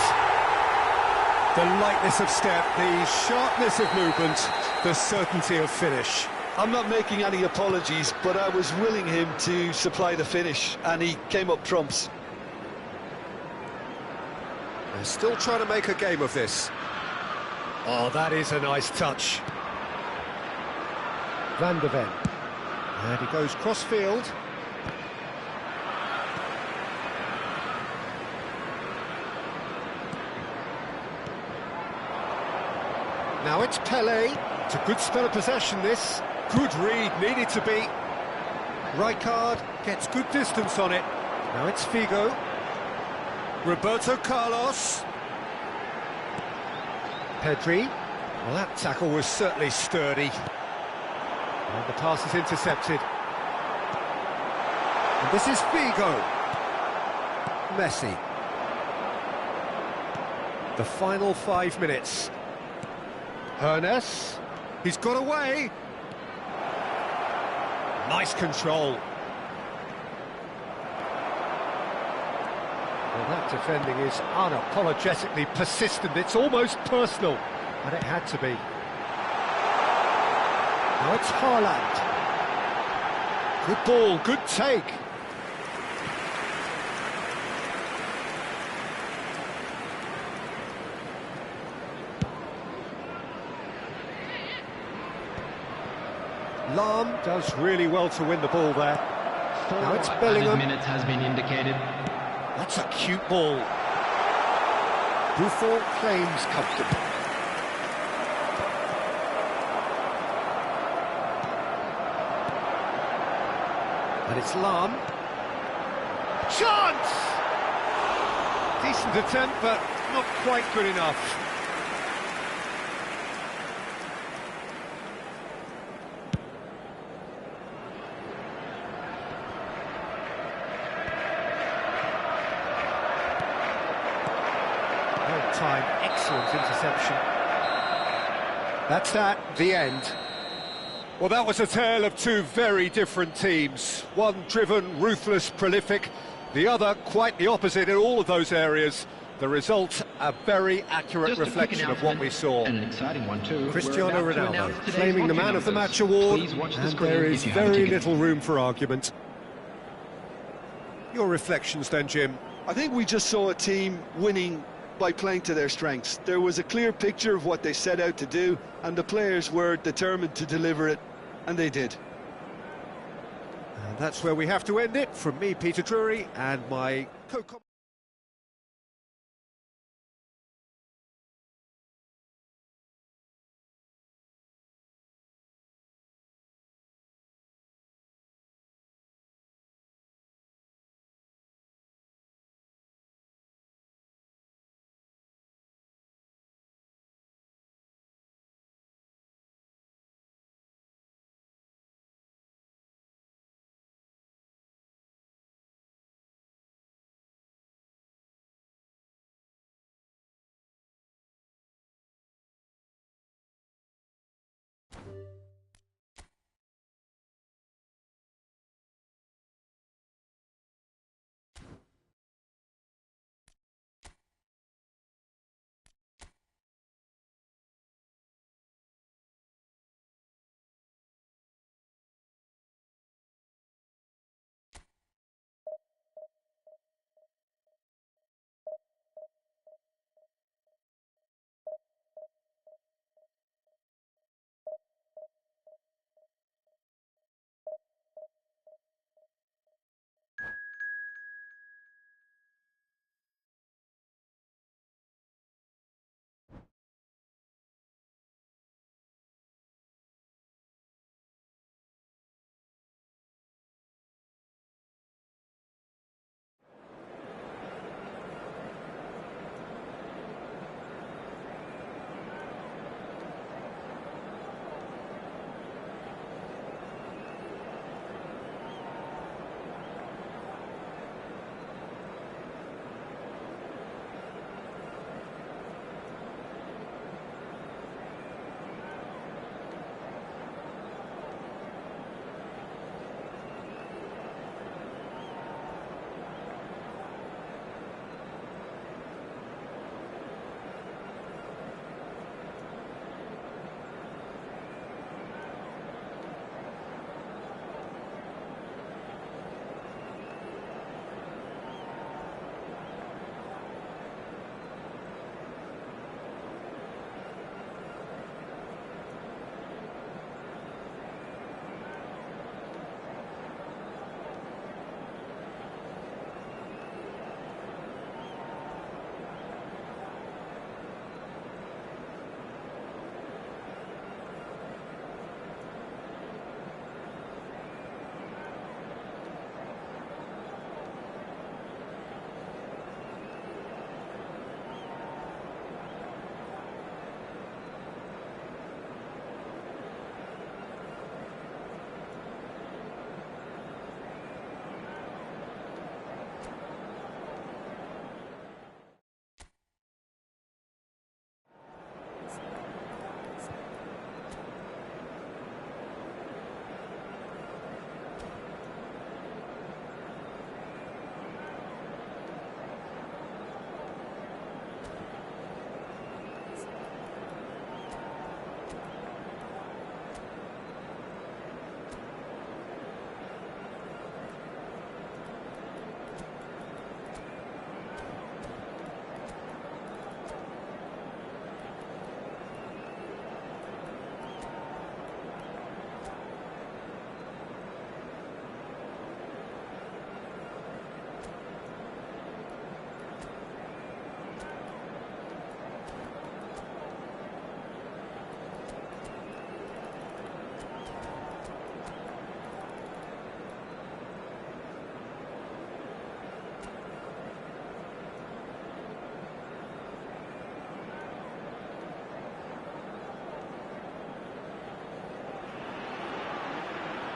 The lightness of step, the sharpness of movement, the certainty of finish. I'm not making any apologies, but I was willing him to supply the finish, and he came up trumps. They're still trying to make a game of this. Oh, that is a nice touch. Van de Ven. And he goes cross-field. Now it's Pelé. It's a good spell of possession, this. Good read, needed to be. Rijkaard gets good distance on it. Now it's Figo. Roberto Carlos. Pedri. Well, that tackle was certainly sturdy. And the pass is intercepted. And this is Figo. Messi. The final 5 minutes. Hernes. He's got away. Nice control. Well, that defending is unapologetically persistent. It's almost personal, and it had to be. Now it's Haaland. Good ball, good take. Lahm does really well to win the ball there. Now it's Bellingham. Minutes has been indicated. That's a cute ball. Buffon claims comfortable. And it's Lahm. Chance! Decent attempt, but not quite good enough. Time, excellent interception. That's the end. Well, that was a tale of two very different teams. One driven, ruthless, prolific. The other quite the opposite in all of those areas. The result, a very accurate reflection of what we saw. And an exciting one too. Cristiano Ronaldo claiming the Man of the Match award, and there is very little room for argument. Your reflections then, Jim? I think we just saw a team winning by playing to their strengths. There was a clear picture of what they set out to do, and the players were determined to deliver it, and they did. And that's where we have to end it. From me, Peter Drury, and my co-commentator.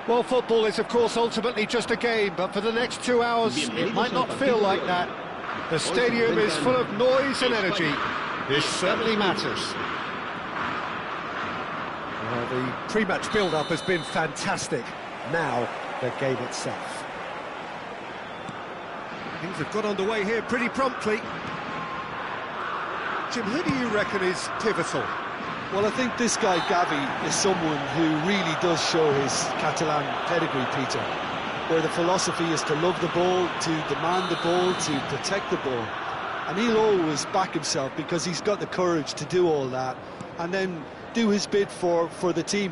Well, football is, of course, ultimately just a game, but for the next 2 hours, it might not feel like that. The stadium is full of noise and energy. This certainly matters. Well, the pre-match build-up has been fantastic. Now, the game itself. Things have got underway here pretty promptly. Jim, who do you reckon is pivotal? Well, I think this guy, Gavi, is someone who really does show his Catalan pedigree, Peter, where the philosophy is to love the ball, to demand the ball, to protect the ball. And he'll always back himself because he's got the courage to do all that and then do his bit for the team.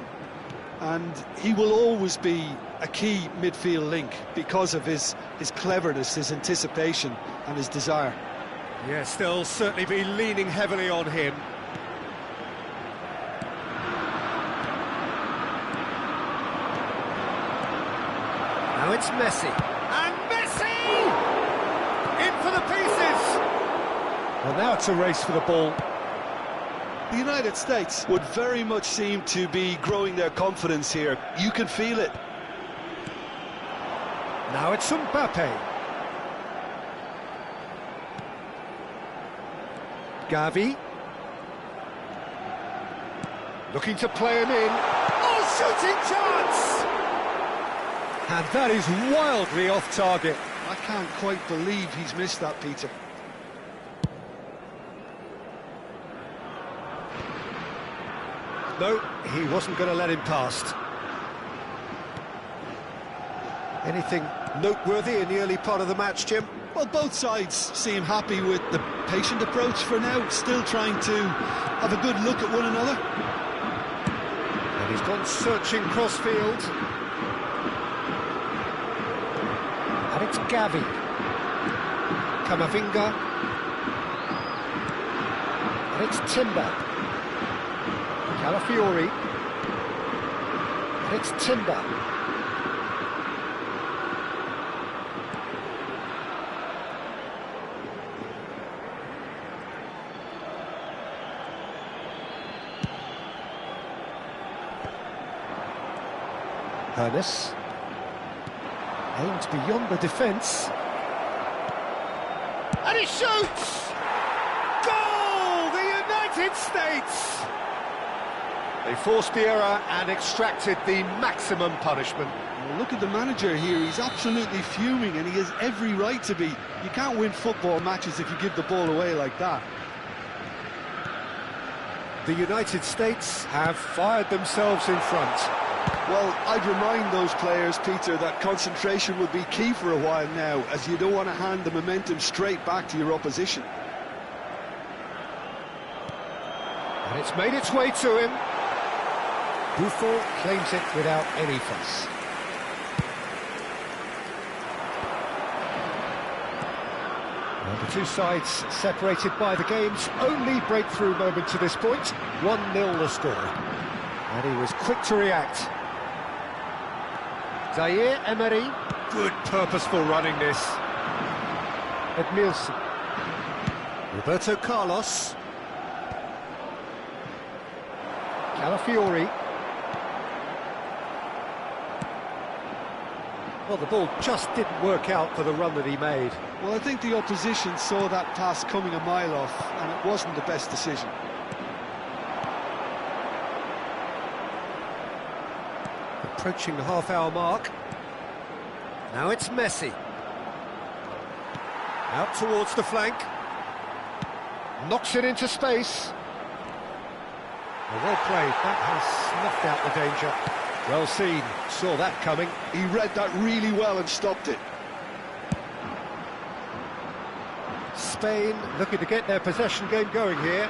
And he will always be a key midfield link because of his cleverness, his anticipation and his desire. Yes, they'll certainly be leaning heavily on him. Now it's Messi. And Messi! In for the pieces! Well, now it's a race for the ball. The United States would very much seem to be growing their confidence here. You can feel it. Now it's Mbappe. Gavi. Looking to play him in. Oh, shooting chance! And that is wildly off target. I can't quite believe he's missed that, Peter. No, he wasn't going to let him past. Anything noteworthy in the early part of the match, Jim? Well, both sides seem happy with the patient approach for now, still trying to have a good look at one another. And he's gone searching cross-field. And it's Gavi. Camavinga. And it's Timber. Calafiori. And it's Timber. Ernest aims beyond the defence, and he shoots! Goal! The United States! They forced the error and extracted the maximum punishment. Well, look at the manager here, he's absolutely fuming and he has every right to be. You can't win football matches if you give the ball away like that. The United States have fired themselves in front. Well, I'd remind those players, Peter, that concentration will be key for a while now, as you don't want to hand the momentum straight back to your opposition. And it's made its way to him. Buffon claims it without any fuss. Well, the two sides separated by the game's only breakthrough moment to this point. 1-0 the score. And he was quick to react. Zaire Emery. Good purposeful running this. Edmilson. Roberto Carlos. Calafiori. Well, the ball just didn't work out for the run that he made. Well, I think the opposition saw that pass coming a mile off, and it wasn't the best decision. Approaching the half-hour mark. Now it's Messi. Out towards the flank. Knocks it into space. Well played. That has snuffed out the danger. Well seen. Saw that coming. He read that really well and stopped it. Spain looking to get their possession game going here.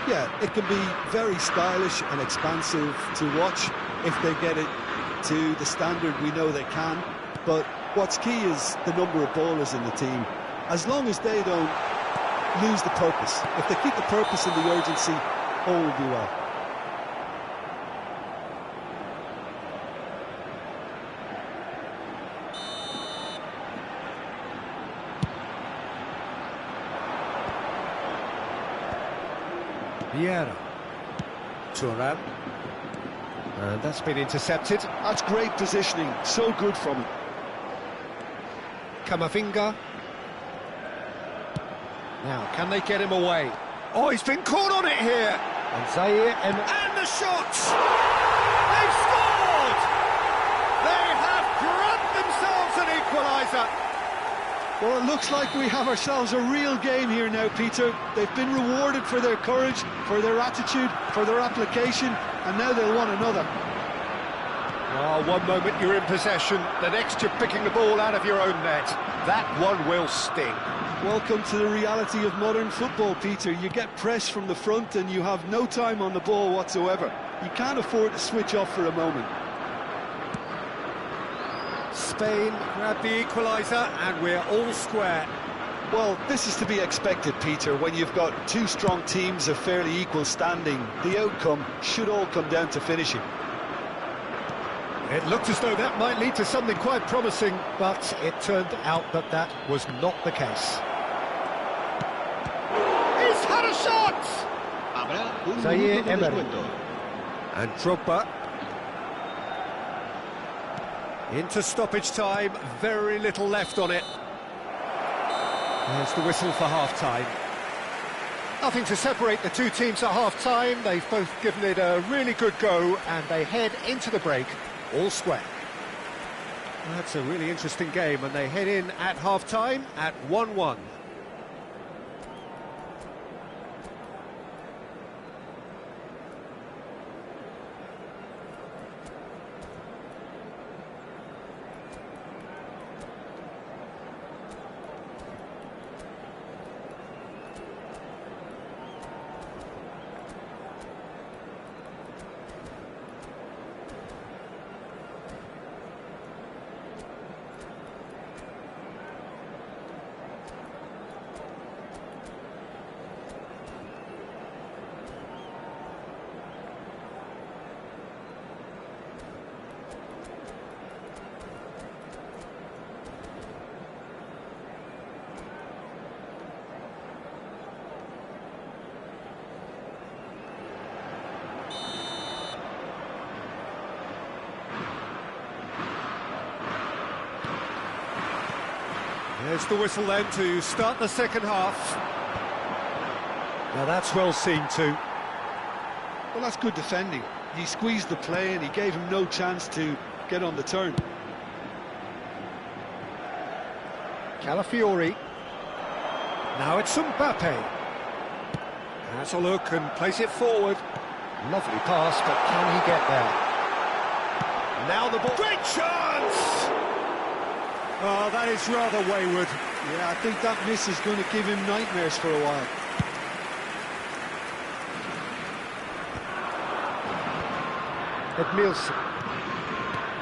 Yeah, it can be very stylish and expansive to watch if they get it to the standard we know they can. But what's key is the number of ballers in the team. As long as they don't lose the purpose, if they keep the purpose and the urgency, all will be well. Vieira. Thuram. And that's been intercepted. That's great positioning, so good from him. Camavinga. Now, can they get him away? Oh, he's been caught on it here. And Zaire and the shots! They've scored! They have grabbed themselves an equaliser. Well, it looks like we have ourselves a real game here now, Peter. They've been rewarded for their courage, for their attitude, for their application, and now they'll want another. Oh, one moment you're in possession, the next you're picking the ball out of your own net. That one will sting. Welcome to the reality of modern football, Peter. You get pressed from the front and you have no time on the ball whatsoever. You can't afford to switch off for a moment. Spain grab the equaliser and we're all square. Well, this is to be expected, Peter. When you've got two strong teams of fairly equal standing, the outcome should all come down to finishing. It looked as though that might lead to something quite promising, but it turned out that that was not the case. He's had a shot! Zaire Emery. And Drogba. Into stoppage time, very little left on it. There's the whistle for half-time. Nothing to separate the two teams at half-time. They've both given it a really good go, and they head into the break all square. That's a really interesting game, and they head in at half-time at 1-1. There's the whistle then to start the second half. Now that's well seen too. Well, that's good defending. He squeezed the play and he gave him no chance to get on the turn. Calafiori. Now it's Mbappe. Has a look and plays it forward. Lovely pass, but can he get there? Now the ball. Great chance! Oh, that is rather wayward. Yeah, I think that miss is going to give him nightmares for a while. Edmilson.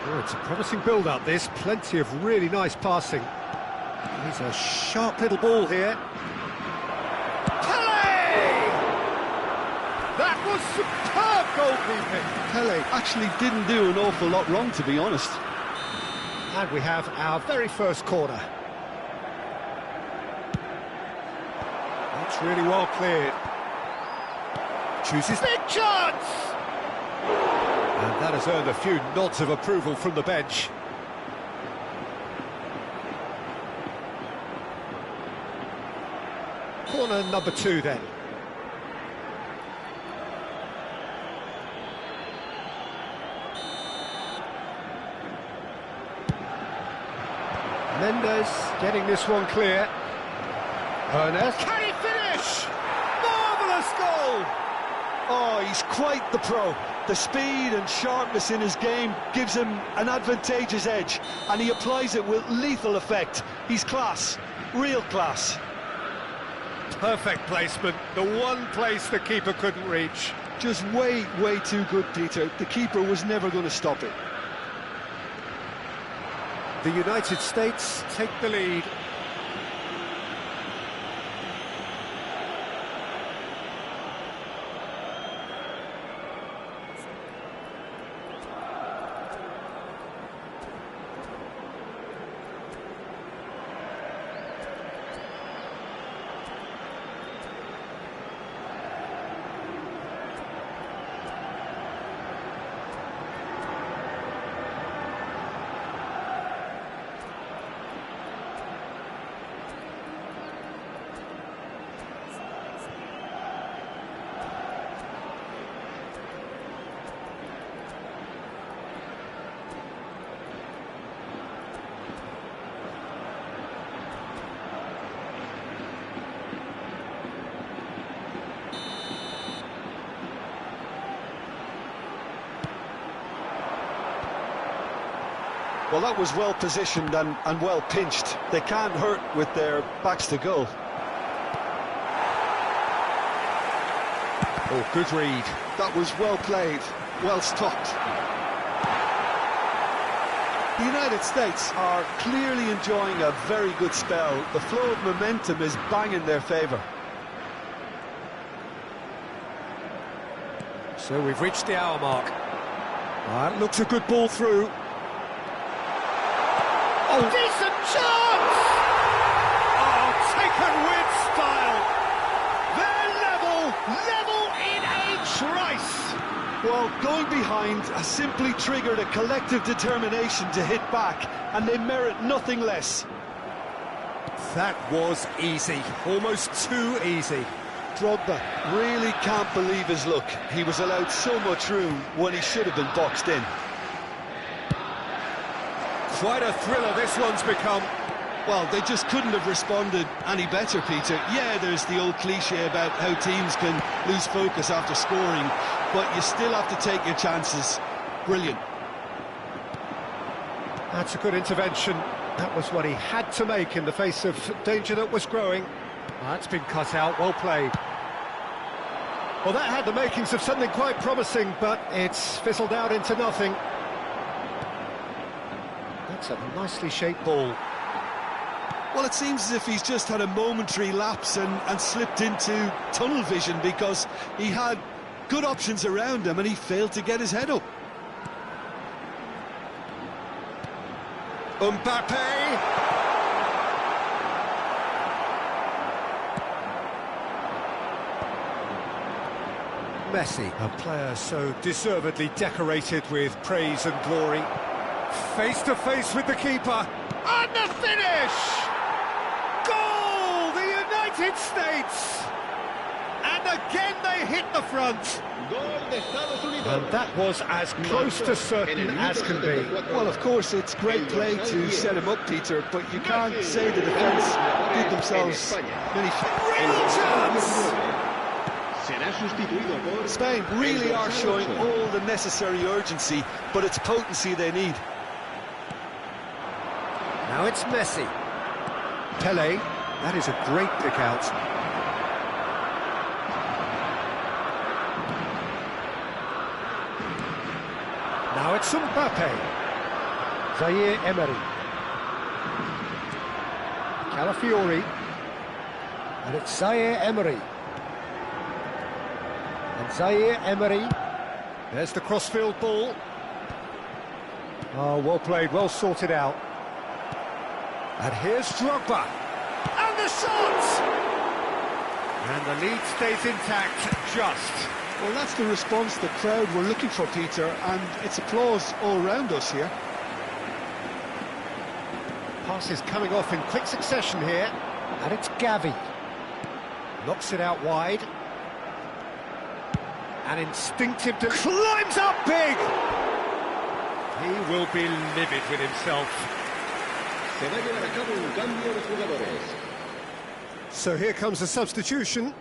Oh, it's a promising build-up, this. Plenty of really nice passing. He's a sharp little ball here. Pele! That was superb goalkeeping. Pele actually didn't do an awful lot wrong, to be honest. And we have our very first corner. That's really well cleared. Chooses big chance! And that has earned a few nods of approval from the bench. Corner number 2 then. Mendes getting this one clear. Ernest. Can he finish? Marvellous goal! Oh, he's quite the pro. The speed and sharpness in his game gives him an advantageous edge, and he applies it with lethal effect. He's class, real class. Perfect placement, the one place the keeper couldn't reach. Just way too good, Peter. The keeper was never going to stop it. The United States take the lead. Well, that was well positioned and well pinched. They can't hurt with their backs to goal. Oh, good read. That was well played, well stopped. The United States are clearly enjoying a very good spell. The flow of momentum is bang in their favour. So we've reached the hour mark. That looks a good ball through. Oh, decent chance! Oh, taken with style. They're level in a trice. Well, going behind has simply triggered a collective determination to hit back, and they merit nothing less. That was easy, almost too easy. Drogba really can't believe his luck. He was allowed so much room when he should have been boxed in. Quite a thriller this one's become. Well, they just couldn't have responded any better, Peter. Yeah, there's the old cliche about how teams can lose focus after scoring, but you still have to take your chances. Brilliant. That's a good intervention. That was what he had to make in the face of danger that was growing. That's been cut out, well played. Well, that had the makings of something quite promising, but it's fizzled out into nothing. That's a nicely shaped ball. Well, it seems as if he's just had a momentary lapse and slipped into tunnel vision, because he had good options around him and he failed to get his head up. Mbappe! Messi, a player so deservedly decorated with praise and glory. Face to face with the keeper, and the finish! Goal! The United States! And again they hit the front. And that was as close to certain as can be. Well, of course, it's great play to set him up, Peter, but you can't say the defence did themselves many Chance! Spain really are showing all the necessary urgency, but it's potency they need. Now it's Messi. Pele, that is a great pick out. Now it's Mbappe. Zaire Emery. Calafiori. And it's Zaire Emery. And Zaire Emery. There's the crossfield ball. Oh, well played, well sorted out. And here's Drogba. And the shot! And the lead stays intact, just. Well, that's the response the crowd were looking for, Peter, and it's applause all round us here. Passes coming off in quick succession here. And it's Gavi. Knocks it out wide. And instinctive to... climbs up big! He will be livid with himself. So here comes a substitution.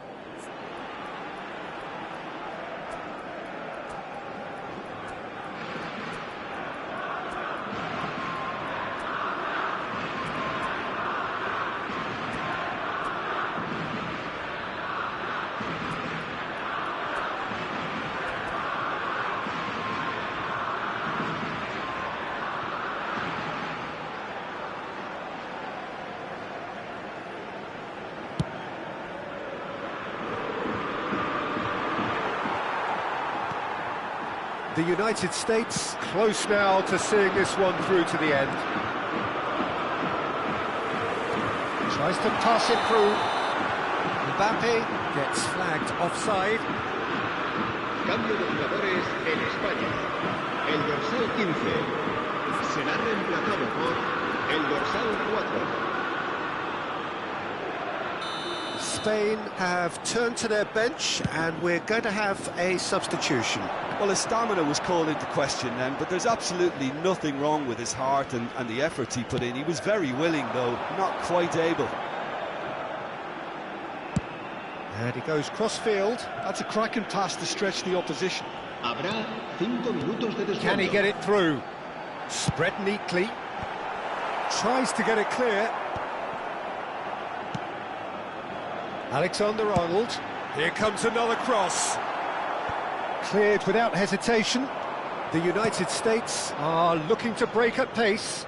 The United States close now to seeing this one through to the end. Tries to pass it through. Mbappe gets flagged offside. Cambio de jugadores en España. El dorsal 15 será reemplazado por el dorsal 4. Spain have turned to their bench and we're going to have a substitution. Well, his stamina was called into question then, but there's absolutely nothing wrong with his heart and the efforts he put in. He was very willing, though, not quite able. And he goes cross-field. That's a cracking pass to stretch the opposition. Habrá 5 minutos de descuento. Can he get it through? Spread neatly. Tries to get it clear. Alexander-Arnold. Here comes another cross. Cleared without hesitation. The United States are looking to break at pace.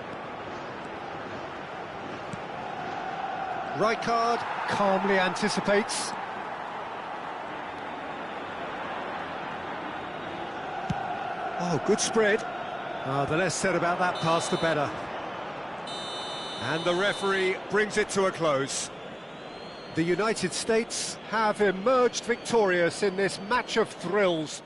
Rijkaard calmly anticipates. Oh, good spread. The less said about that pass, the better. And the referee brings it to a close. The United States have emerged victorious in this match of thrills.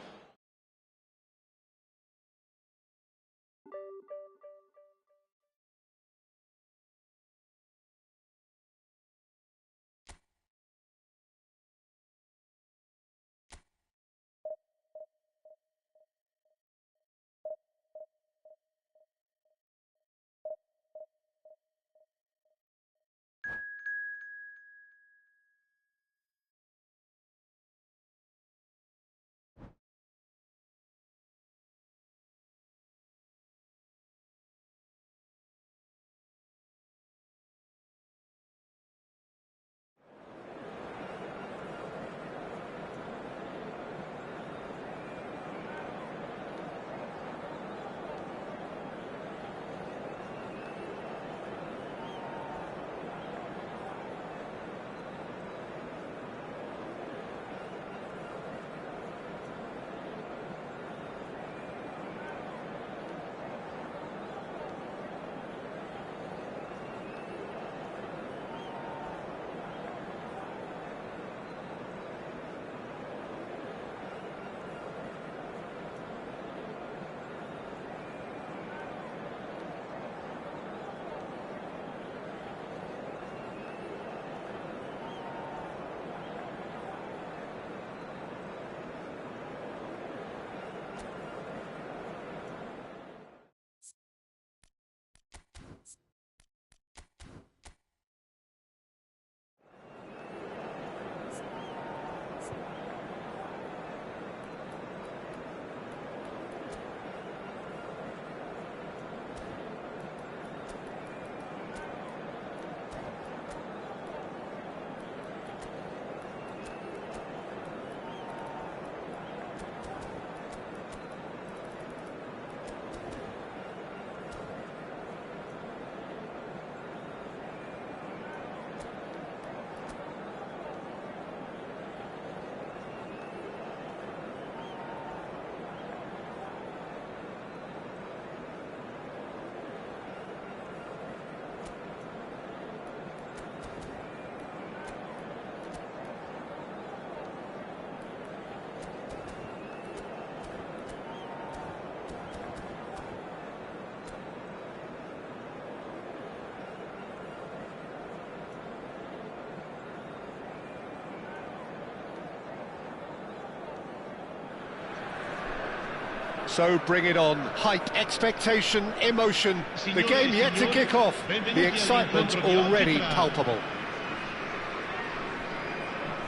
So bring it on. Hype, expectation, emotion. The game yet to kick off. The excitement already palpable.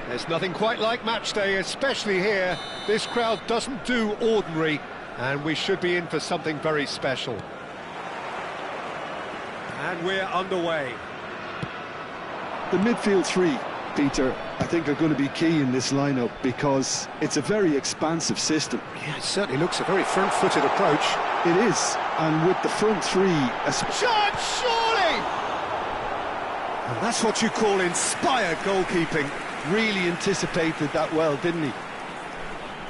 There's nothing quite like match day, especially here. This crowd doesn't do ordinary, and we should be in for something very special. And we're underway. The midfield three, Peter, I think are going to be key in this lineup because it's a very expansive system. Yeah, it certainly looks a very front-footed approach. It is, and with the front three... Shot, surely! And that's what you call inspired goalkeeping. Really anticipated that well, didn't he?